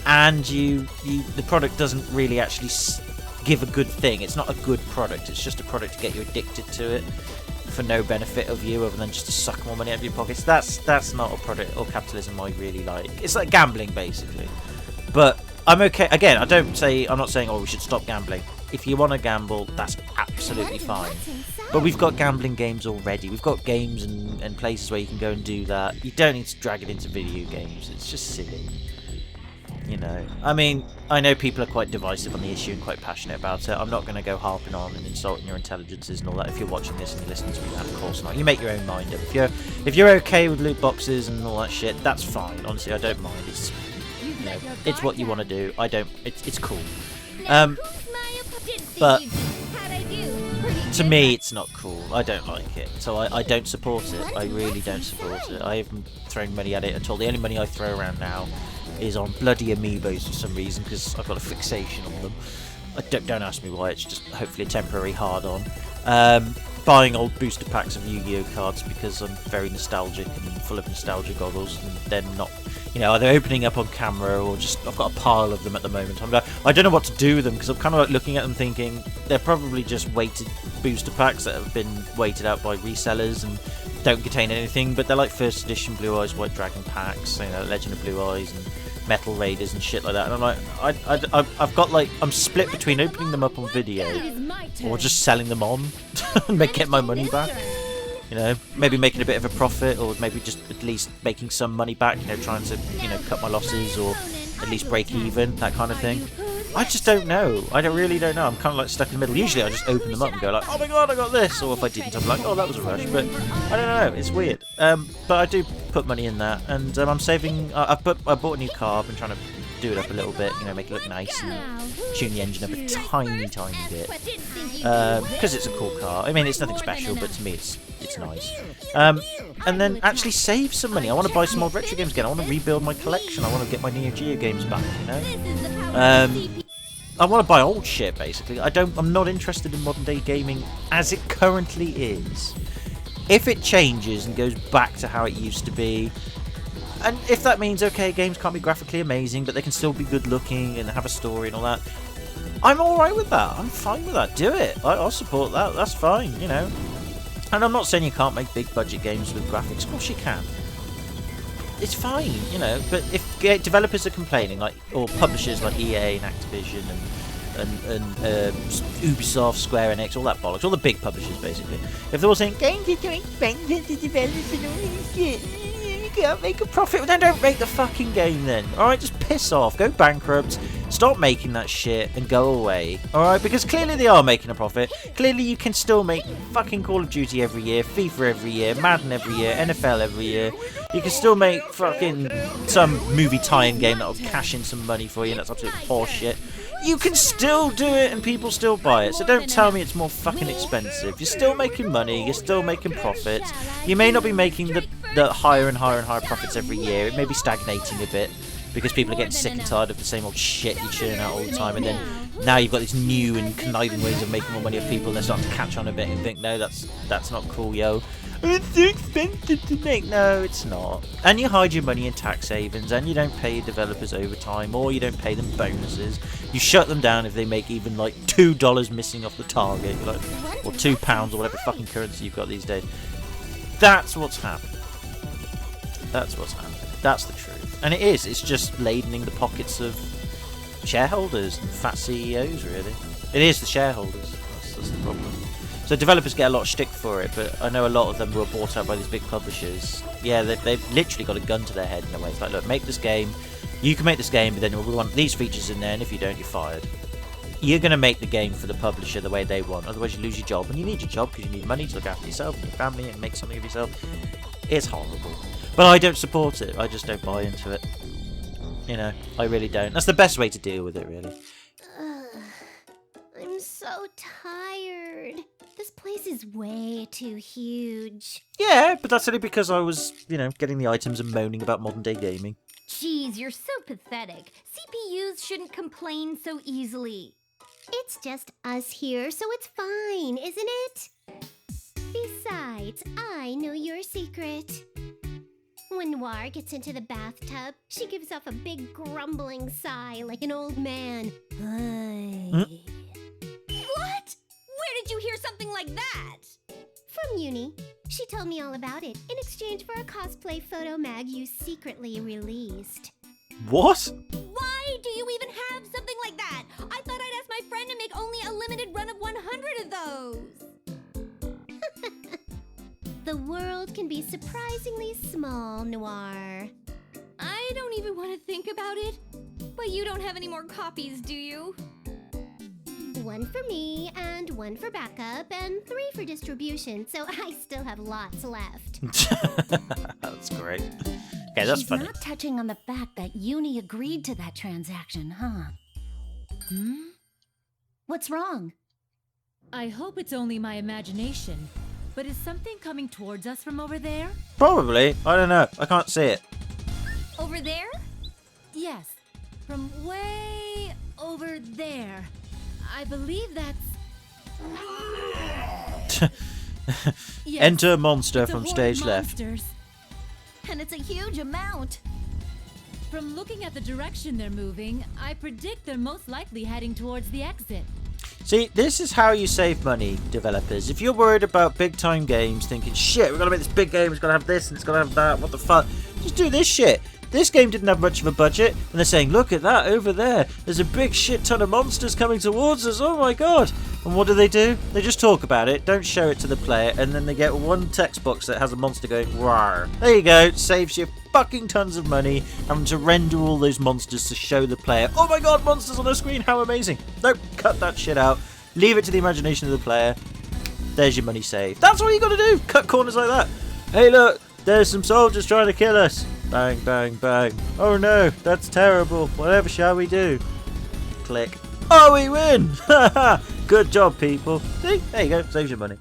and the product doesn't really actually give a good thing, it's not a good product, it's just a product to get you addicted to it for no benefit of you other than just to suck more money out of your pockets, that's not a product or capitalism I really like. It's like gambling, basically. But I'm okay. Again, I'm not saying, oh, we should stop gambling. If you want to gamble, that's absolutely fine. But we've got gambling games already. We've got games and places where you can go and do that. You don't need to drag it into video games. It's just silly. You know, I mean, I know people are quite divisive on the issue and quite passionate about it. I'm not going to go harping on and insulting your intelligences and all that. If you're watching this and you're listening to me, of course not. You make your own mind up. If you're okay with loot boxes and all that shit, that's fine. Honestly, I don't mind. It's, you know, it's what you want to do. I don't. It's cool. But to me, it's not cool. I don't like it, so I don't support it. I really don't support it. I haven't thrown money at it at all. The only money I throw around now is on bloody amiibos for some reason, because I've got a fixation on them. Don't ask me why, it's just hopefully a temporary hard-on. Buying old booster packs of Yu-Gi-Oh cards because I'm very nostalgic and full of nostalgia goggles, and then not, you know, either opening up on camera or just, I've got a pile of them at the moment. I don't know what to do with them, because I'm kind of like looking at them thinking they're probably just weighted booster packs that have been weighted out by resellers and don't contain anything, but they're like first edition Blue Eyes White Dragon packs, you know, Legend of Blue Eyes and Metal Raiders and shit like that, and I'm like, I've got like, I'm split between opening them up on video or just selling them on and get my money back. You know, maybe making a bit of a profit, or maybe just at least making some money back, you know, trying to, you know, cut my losses or at least break even, that kind of thing. I just don't know. Really don't know. I'm kind of like stuck in the middle. Usually I just open them up and go like, oh my god, I got this. Or if I didn't, I'm like, oh, that was a rush. But I don't know. It's weird. But I do put money in that, and I'm saving. I bought a new car. I've been trying to do it up a little bit, you know, make it look nice and tune the engine up a tiny bit, because it's a cool car. I mean, it's nothing special, but to me it's nice. And then actually save some money. I want to buy some old retro games again. I want to rebuild my collection. I want to get my Neo Geo games back, you know. I want to buy old shit, basically. I'm not interested in modern day gaming as it currently is. If it changes and goes back to how it used to be, and if that means, okay, games can't be graphically amazing, but they can still be good looking and have a story and all that, I'm alright with that. I'm fine with that. Do it. I'll support that. That's fine, you know. And I'm not saying you can't make big budget games with graphics. Of course you can. It's fine, you know. But if developers are complaining, like, or publishers like EA and Activision and Ubisoft, Square Enix, all that bollocks, all the big publishers basically, if they're all saying games are too expensive to develop and all this shit, you can't make a profit, well, then don't make the fucking game then. Alright, just piss off, go bankrupt, Stop making that shit and go away. Alright? Because clearly they are making a profit. Clearly you can still make fucking Call of Duty every year, FIFA every year, Madden every year, NFL every year. You can still make fucking some movie tie-in game that'll cash in some money for you, and that's absolute horseshit. You can still do it and people still buy it, so don't tell me it's more fucking expensive. You're still making money, you're still making profits. You may not be making the higher and higher and higher profits every year. It may be stagnating a bit because people are getting sick and tired of the same old shit you churn out all the time, and then now you've got these new and conniving ways of making more money of people, and they're starting to catch on a bit and think, no, that's not cool, yo. It's too expensive to make. No, it's not. And you hide your money in tax havens, and you don't pay your developers overtime, or you don't pay them bonuses. You shut them down if they make even like $2 missing off the target, like, or £2 or whatever fucking currency you've got these days. That's what's happening. That's what's happening. That's the truth. And it is. It's just ladening the pockets of shareholders and fat CEOs, really. It is the shareholders. That's the problem. So developers get a lot of shtick for it, but I know a lot of them were bought out by these big publishers. Yeah, they've literally got a gun to their head in a way. It's like, look, make this game. You can make this game, but then we want these features in there, and if you don't, you're fired. You're going to make the game for the publisher the way they want, otherwise you lose your job. And you need your job because you need money to look after yourself and your family and make something of yourself. It's horrible. But I don't support it. I just don't buy into it. You know, I really don't. That's the best way to deal with it, really. I'm so tired. This place is way too huge. Yeah, but that's only because I was, you know, getting the items and moaning about modern day gaming. Jeez, you're so pathetic. CPUs shouldn't complain so easily. It's just us here, so it's fine, isn't it? Besides, I know your secret. When Noir gets into the bathtub, she gives off a big grumbling sigh like an old man. What? Where did you hear something like that? From Uni. She told me all about it in exchange for a cosplay photo mag you secretly released. What? Why do you even have something like that? I thought I'd ask my friend to make only a limited run of 100 of those. The world can be surprisingly small, Noir. I don't even want to think about it. But you don't have any more copies, do you? One for me, and one for backup, and 3 for distribution, so I still have lots left. That's great. Okay, that's funny. She's not touching on the fact that Uni agreed to that transaction, huh? What's wrong? I hope it's only my imagination, but is something coming towards us from over there? Probably. I don't know. I can't see it. Over there? Yes, from way over there. I believe that's... Yes, Enter monster it's a from horde stage of left. monsters. And it's a huge amount. From looking at the direction they're moving, I predict they're most likely heading towards the exit. See, this is how you save money, developers. If you're worried about big-time games, thinking, shit, we've got to make this big game, it's got to have this, and it's got to have that, what the fuck? Just do this shit. This game didn't have much of a budget, and they're saying, look at that over there. There's a big shit ton of monsters coming towards us, oh my god. And what do? They just talk about it, don't show it to the player, and then they get one text box that has a monster going, rawr. There you go, it saves you fucking tons of money having to render all those monsters to show the player, oh my god, monsters on the screen, how amazing. Nope, cut that shit out. Leave it to the imagination of the player. There's your money saved. That's all you gotta do, cut corners like that. Hey look, there's some soldiers trying to kill us. Bang, bang, bang. Oh no, that's terrible. Whatever shall we do? Click. Oh, we win! Haha! Good job, people. See? There you go. Saves your money.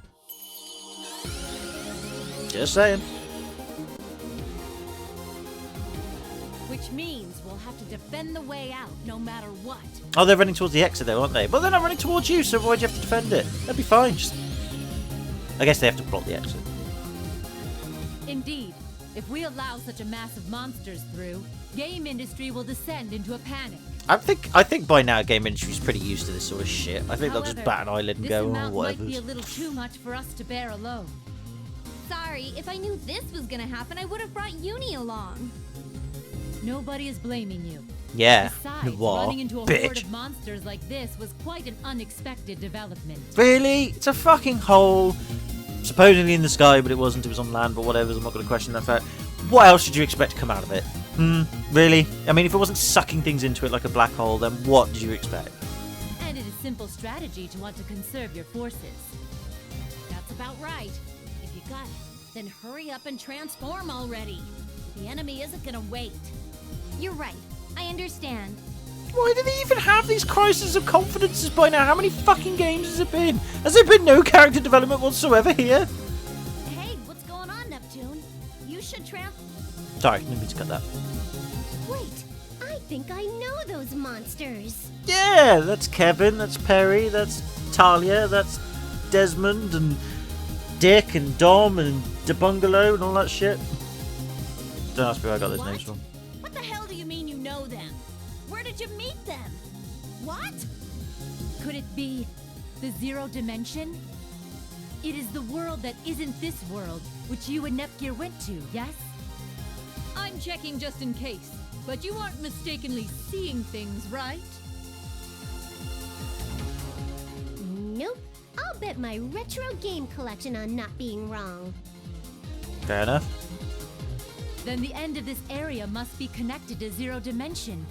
Just saying. Which means we'll have to defend the way out, no matter what. Oh, they're running towards the exit though, aren't they? Well, they're not running towards you, so why'd you have to defend it? That'd be fine. Just... I guess they have to block the exit. Indeed. If we allow such a mass of monsters through, game industry will descend into a panic. I think by now game industry's pretty used to this sort of shit. I think However, they'll just bat an eyelid and this go, oh, amount whatever. might be a little too much for us to bear alone. Sorry, if I knew this was gonna happen, I would have brought Uni along. Nobody is blaming you. Yeah, Besides, Noir, running into a horde bitch. of monsters like this was quite an unexpected development. Really? It's a fucking hole. Supposedly in the sky, but it wasn't. It was on land, but whatever. I'm not going to question that fact. what else did you expect to come out of it? Really? I mean, if it wasn't sucking things into it like a black hole, then what did you expect? And it is simple strategy to want to conserve your forces. That's about right. If you got it, then hurry up and transform already. The enemy isn't gonna wait. You're right. I understand. Why do they even have these crises of confidences by now? How many fucking games has it been? Has there been no character development whatsoever here? Hey, what's going on, Neptune? You should Sorry, didn't mean to cut that. Wait, I think I know those monsters. Yeah, that's Kevin, that's Perry, that's Talia, that's Desmond, and Dick, and Dom, and DeBungalow, and all that shit. Don't ask me where I got those names from. What the hell do you mean you know them? Where did you meet them? What? Could it be the Zero Dimension? It is the world that isn't this world, which you and Nepgear went to, yes? I'm checking just in case, but you aren't mistakenly seeing things, right? Nope. I'll bet my retro game collection on not being wrong. Fair enough. Then the end of this area must be connected to Zero Dimension.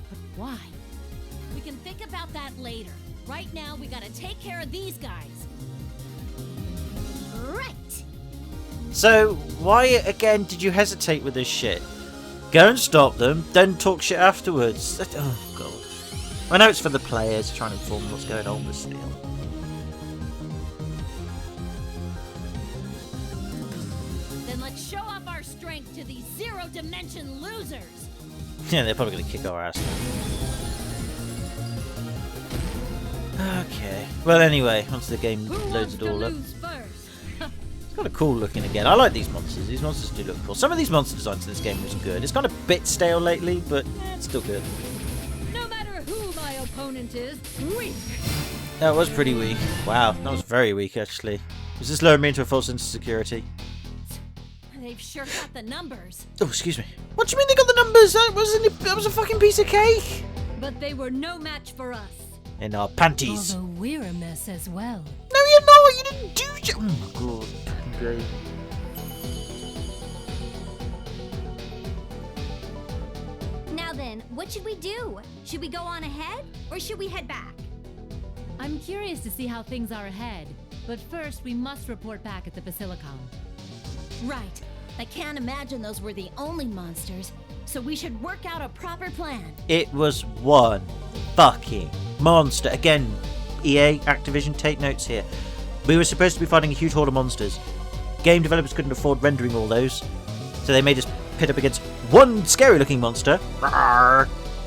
But why? We can think about that later. Right now, we gotta take care of these guys. Right. So, why again did you hesitate with this shit? Go and stop them, then talk shit afterwards. Oh, God. I know it's for the players, trying to inform what's going on with Steel. Then let's show off our strength to these Zero Dimension losers. Yeah, they're probably going to kick our ass. Okay. Well, anyway, once the game loads it all up. It's kind of cool looking again. I like these monsters. These monsters do look cool. Some of these monster designs in this game was good. It's kind of a bit stale lately, but it's still good. No matter who my opponent is, weak. That was pretty weak. Wow, that was very weak, actually. Does this lower me into a false sense of security? They've sure got the numbers. Oh, excuse me. What do you mean they got the numbers? That was a fucking piece of cake. But they were no match for us. In our panties. Although we're a mess as well. No, you're not. You didn't do. Oh my God. Okay. Now then, what should we do? Should we go on ahead, or should we head back? I'm curious to see how things are ahead, but first we must report back at the Basilicom. Right. I can't imagine those were the only monsters, so we should work out a proper plan. It was one fucking monster. Again, EA, Activision, take notes here. We were supposed to be fighting a huge horde of monsters. Game developers couldn't afford rendering all those, so they made us pit up against one scary-looking monster.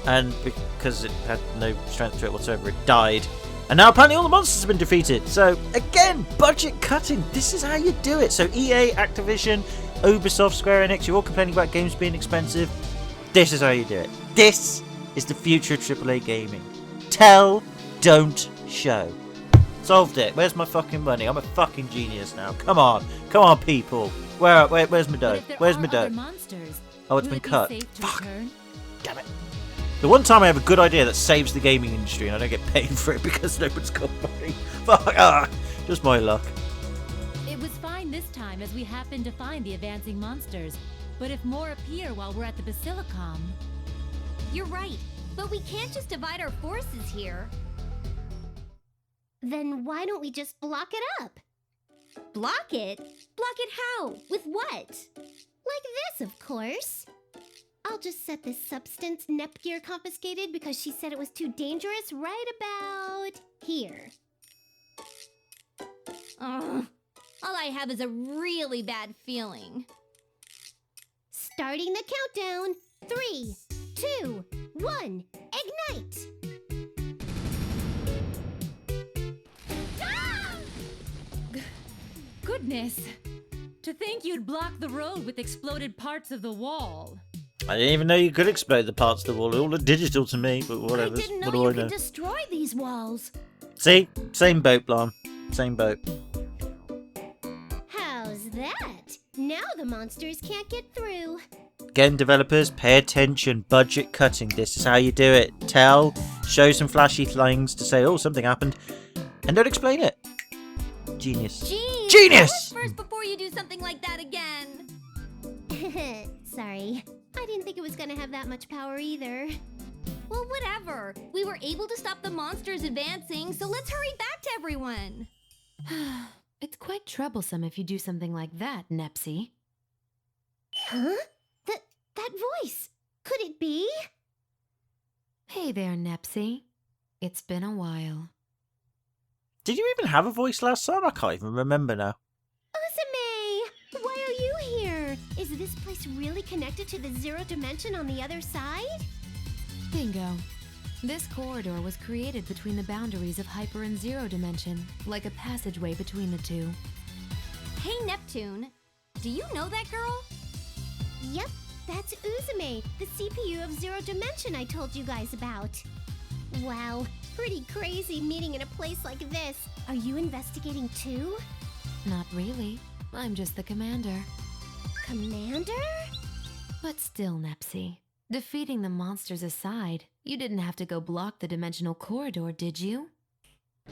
And because it had no strength to it whatsoever, it died. And now apparently all the monsters have been defeated. So, again, budget cutting. This is how you do it. So EA, Activision, Ubisoft, Square Enix, you're all complaining about games being expensive. This is how you do it. This is the future of AAA gaming. Tell, don't show. Solved it. Where's my fucking money? I'm a fucking genius now. Come on. Come on, people. Where's my dough? Where's my dough? Oh, it's been cut. Fuck. Damn it. The one time I have a good idea that saves the gaming industry and I don't get paid for it because nobody's got money. Fuck. Just my luck. It was fine this time as we happened to find the advancing monsters. But if more appear while we're at the Basilicom... You're right, but we can't just divide our forces here. Then why don't we just block it up? Block it? Block it how? With what? Like this, of course. I'll just set this substance Nepgear confiscated because she said it was too dangerous right about here. All I have is a really bad feeling. Starting the countdown. 3, 2, 1, ignite! Goodness! To think you'd block the road with exploded parts of the wall. I didn't even know you could explode the parts of the wall. It all looked digital to me, but whatever. I didn't know you could destroy these walls. See? Same boat, Blom. Same boat. How's that? Now the monsters can't get through. Again, developers, pay attention. Budget cutting. This is how you do it. Tell, show some flashy things to say, oh, something happened, and don't explain it. Genius. Jeez, Genius! first before you do something like that again. Sorry. I didn't think it was gonna have that much power either. Well, whatever. We were able to stop the monsters advancing, so let's hurry back to everyone. It's quite troublesome if you do something like that, Nepsy. Huh? That voice! Could it be? Hey there, Nepsy. It's been a while. Did you even have a voice last time? I can't even remember now. Uzume! Why are you here? Is this place really connected to the zero dimension on the other side? Bingo. This corridor was created between the boundaries of hyper and zero dimension, like a passageway between the two. Hey, Neptune. Do you know that girl? Yep, that's Uzume, the CPU of zero dimension I told you guys about. Wow, pretty crazy meeting in a place like this. Are you investigating too? Not really. I'm just the commander. Commander? But still, Nepsy. Defeating the monsters aside, you didn't have to go block the dimensional corridor, did you?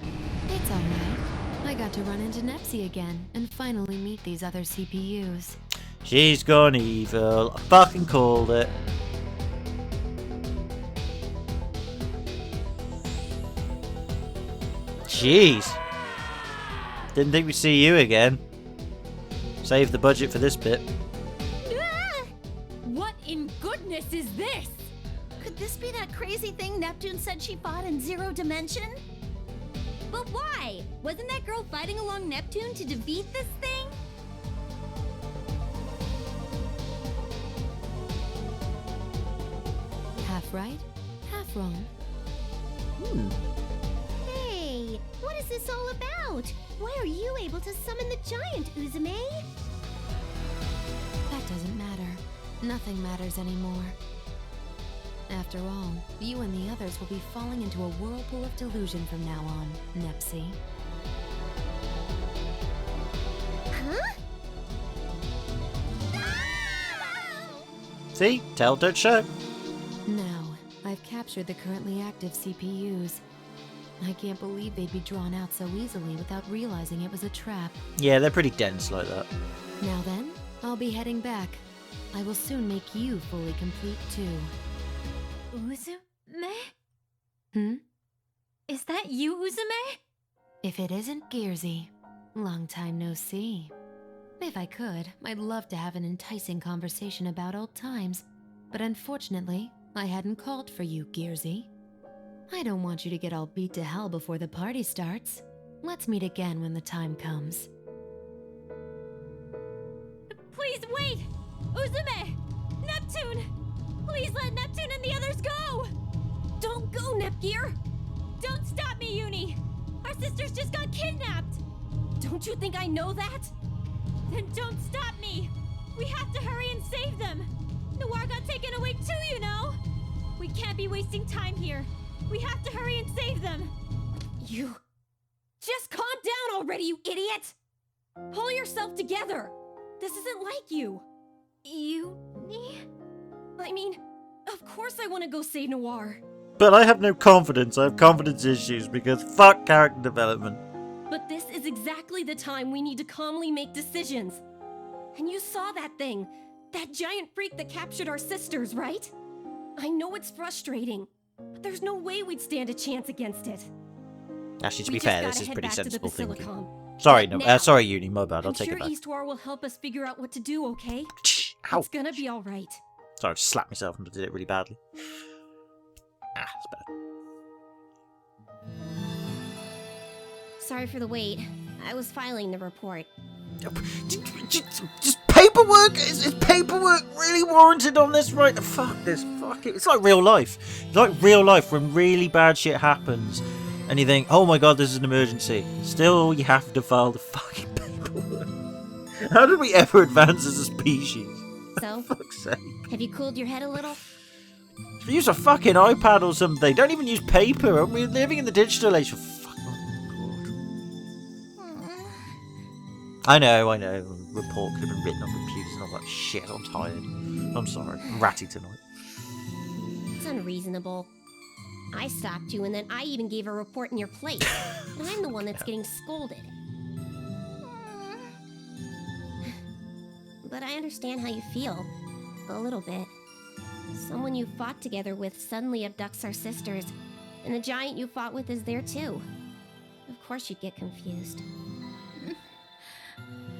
It's alright. I got to run into Nepsy again and finally meet these other CPUs. She's gone evil. I fucking called it. Jeez. Didn't think we'd see you again. Save the budget for this bit. What in goodness is this? Could this be that crazy thing Neptune said she fought in zero dimension? But why? Wasn't that girl fighting along Neptune to defeat this thing? Half right, half wrong. Hey, what is this all about? Why are you able to summon the giant, Uzume? That doesn't matter. Nothing matters anymore. After all, you and the others will be falling into a whirlpool of delusion from now on, Nepsy. Huh? See? Tell, don't show. Now, I've captured the currently active CPUs. I can't believe they'd be drawn out so easily without realizing it was a trap. Yeah, they're pretty dense like that. Now then, I'll be heading back. I will soon make you fully complete too. Uzume? Is that you, Uzume? If it isn't Gearsy, long time no see. If I could, I'd love to have an enticing conversation about old times, but unfortunately, I hadn't called for you, Gearsy. I don't want you to get all beat to hell before the party starts. Let's meet again when the time comes. Please wait! Uzume! Neptune! Please let Neptune and the others go! Don't go, Nepgear! Don't stop me, Uni! Our sisters just got kidnapped! Don't you think I know that? Then don't stop me! We have to hurry and save them! Noir got taken away too, you know! We can't be wasting time here! We have to hurry and save them! You... Just calm down already, you idiot! Pull yourself together! This isn't like you! I mean, of course I want to go save Noir. But I have no confidence. I have confidence issues because fuck character development. But this is exactly the time we need to calmly make decisions. And you saw that thing. That giant freak that captured our sisters, right? I know it's frustrating, but there's no way we'd stand a chance against it. Actually, to We be just fair, gotta this is head pretty back to the sensible thinking. Basilicom. Sorry, But no, now, sorry, Uni, my bad. I'll take I'm it back. sure Eastwar will help us figure out what to do, okay? Ow. It's gonna be alright. Sorry, I just slapped myself and did it really badly. Ah, that's better. Sorry for the wait. I was filing the report. Just paperwork? Is paperwork really warranted on this? Right, fuck this. Fuck it. It's like real life. It's like real life when really bad shit happens and you think, oh my god, this is an emergency. Still, you have to file the fucking paperwork. How did we ever advance as a species? So, For fuck's sake. have you cooled your head a little? Use a fucking iPad or something. Don't even use paper. We're living in the digital age. For I know. A report could have been written on computers and all that shit. I'm tired. I'm sorry. I'm ratty tonight. It's unreasonable. I stopped you, and then I even gave a report in your place. And I'm the one that's getting scolded. but I understand how you feel. A little bit. Someone you fought together with suddenly abducts our sisters, and the giant you fought with is there too. Of course you'd get confused.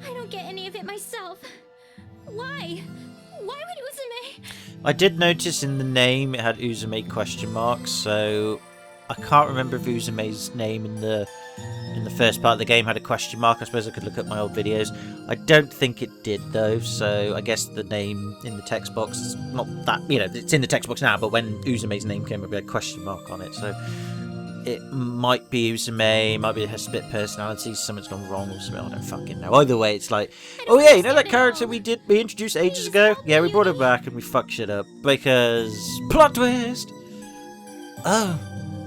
I don't get any of it myself. Why? Why would Uzume? I did notice in the name it had Uzume question marks, so I can't remember if Uzume's name in the first part of the game had a question mark. I suppose I could look at my old videos. I don't think it did though, so I guess the name in the text box is not that, you know, it's in the text box now, but when Uzume's name came up, it had a question mark on it, so it might be Uzume, it might be her split personality, something's gone wrong or something, I don't fucking know. Either way, it's like, oh yeah, you know that character we introduced ages ago? Yeah, we brought it back and we fucked shit up, because, plot twist! Oh,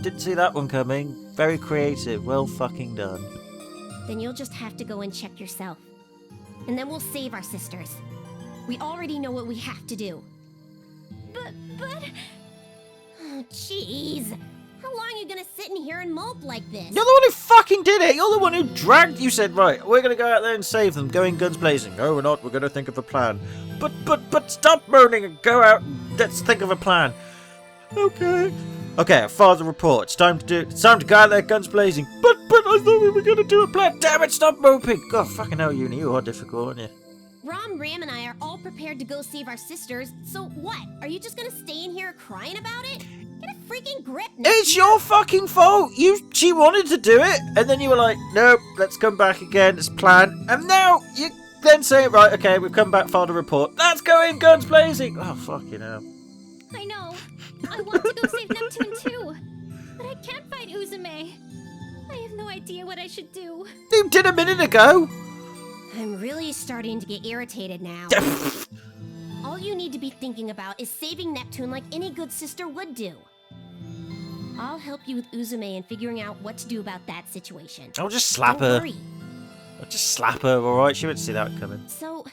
didn't see that one coming. Very creative, well fucking done. Then you'll just have to go and check yourself. And then we'll save our sisters. We already know what we have to do. But... Oh, jeez. How long are you gonna sit in here and mope like this? You're the one who fucking did it! You're the one who dragged... You said, right, we're gonna go out there and save them, going guns blazing. No, we're not, we're gonna think of a plan. But stop moaning and go out and let's think of a plan. Okay. Okay, father report. It's time to go out there, guns blazing. But I thought we were gonna do a plan. Damn it, stop moping! God, fucking hell, Uni, you are difficult, aren't you? Ram, and I are all prepared to go save our sisters, so what? Are you just gonna stay in here crying about it? Get a freaking grip, Neptune. It's your fucking fault! She wanted to do it, and then you were like, nope, let's come back again, it's planned. And now, you then say, right, okay, we've come back, father report. Let's go in, guns blazing! Oh, fucking hell. I know. I want to go save Neptune too. But I can't fight Uzume. I have no idea what I should do. You did a minute ago! I'm really starting to get irritated now. All you need to be thinking about is saving Neptune like any good sister would do. I'll help you with Uzume in figuring out what to do about that situation. I'll just slap Don't her. worry. I'll just slap her, alright? She wouldn't see that coming. So,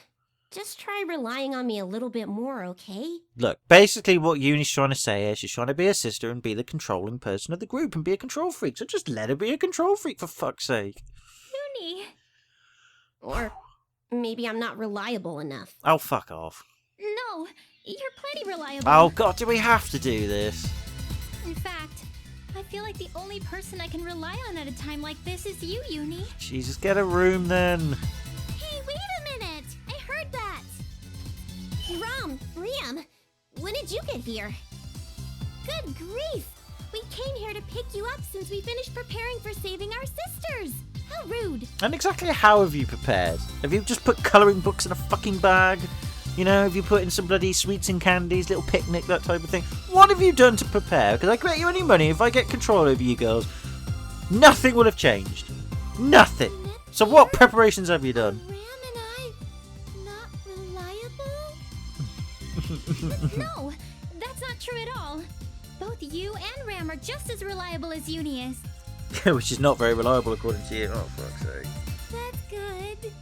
just try relying on me a little bit more, okay? Look, basically what Uni's trying to say is she's trying to be a sister and be the controlling person of the group and be a control freak. So just let her be a control freak, for fuck's sake. Uni. Or maybe I'm not reliable enough. Oh, fuck off. No, you're plenty reliable. Oh, God, do we have to do this? In fact, I feel like the only person I can rely on at a time like this is you, Uni. Jesus, get a room then. Hey, wait a minute! I heard that! Liam, when did you get here? Good grief! We came here to pick you up since we finished preparing for saving our sisters! How rude! And exactly how have you prepared? Have you just put colouring books in a fucking bag? You know, have you put in some bloody sweets and candies, little picnic, that type of thing? What have you done to prepare? Because I bet you any money, if I get control over you girls, nothing will have changed. Nothing. So what preparations have you done? Ram and I... not reliable? No, that's not true at all. Both you and Ram are just as reliable as Uni is. Which is not very reliable according to you. Oh, fuck's sake. That's good.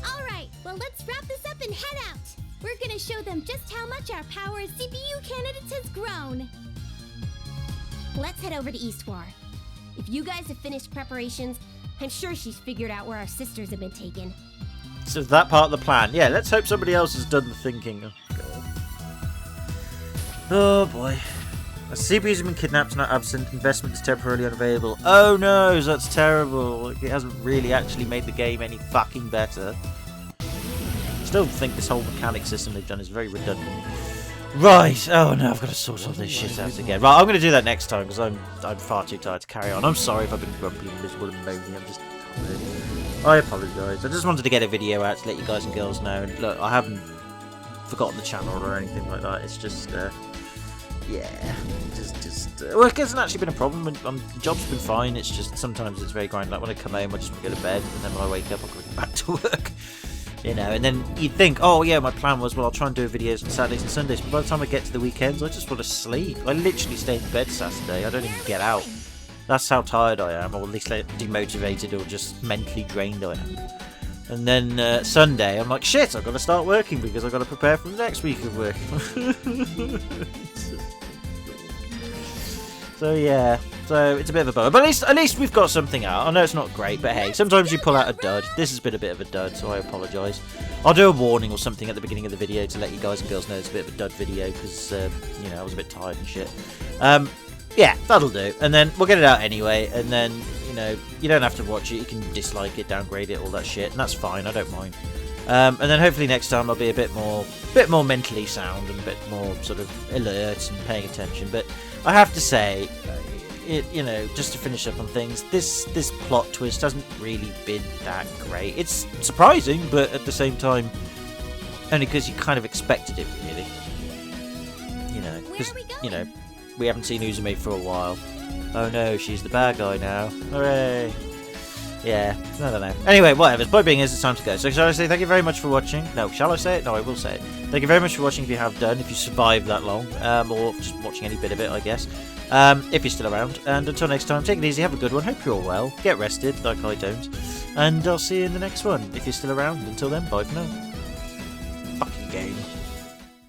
Alright, well let's wrap this up and head out. We're gonna show them just how much our power as CPU candidates has grown. Let's head over to Eastwar. If you guys have finished preparations, I'm sure she's figured out where our sisters have been taken. So that part of the plan. Yeah, let's hope somebody else has done the thinking. Oh, God. Oh, boy. A CPUs have been kidnapped, not absent. Investment is temporarily unavailable. Oh, no, that's terrible. It hasn't really actually made the game any fucking better. Still think this whole mechanic system they've done is very redundant. Right. Oh, no, I've got to sort all this shit out again. Right, I'm going to do that next time because I'm far too tired to carry on. I'm sorry if I've been grumpy and miserable and moany. I'm just tired. I apologise. I just wanted to get a video out to let you guys and girls know. And look, I haven't forgotten the channel or anything like that. It's just, yeah, work hasn't actually been a problem. The job's been fine. It's just sometimes it's very grinding. Like when I come home, I just want to go to bed, and then when I wake up, I'll go back to work. You know, and then you'd think, oh yeah, my plan was, well, I'll try and do videos on Saturdays and Sundays. But by the time I get to the weekends, I just want to sleep. I literally stay in bed Saturday. I don't even get out. That's how tired I am, or at least like, demotivated or just mentally drained I am. And then Sunday, I'm like, shit, I've got to start working because I've got to prepare for the next week of work. So yeah, So it's a bit of a bummer. But at least we've got something out. I know it's not great, but hey, sometimes you pull out a dud. This has been a bit of a dud, so I apologise. I'll do a warning or something at the beginning of the video to let you guys and girls know it's a bit of a dud video, because, you know, I was a bit tired and shit. Yeah, that'll do. And then we'll get it out anyway, and then, you know, you don't have to watch it. You can dislike it, downgrade it, all that shit, and that's fine. I don't mind. And then hopefully next time I'll be a bit more mentally sound and a bit more sort of alert and paying attention. But I have to say, you know, just to finish up on things, this plot twist hasn't really been that great. It's surprising, but at the same time, only because you kind of expected it, really. You know, because, you know, we haven't seen Uzume for a while. Oh no, she's the bad guy now. Hooray! Yeah, I don't know. Anyway, whatever. Point being is, it's time to go. So shall I say thank you very much for watching? No, shall I say it? No, I will say it. Thank you very much for watching if you have done, if you survived that long, or just watching any bit of it, I guess. If you're still around. And until next time, take it easy, have a good one. Hope you're all well. Get rested, like I don't. And I'll see you in the next one, if you're still around. Until then, bye for now. Fucking game.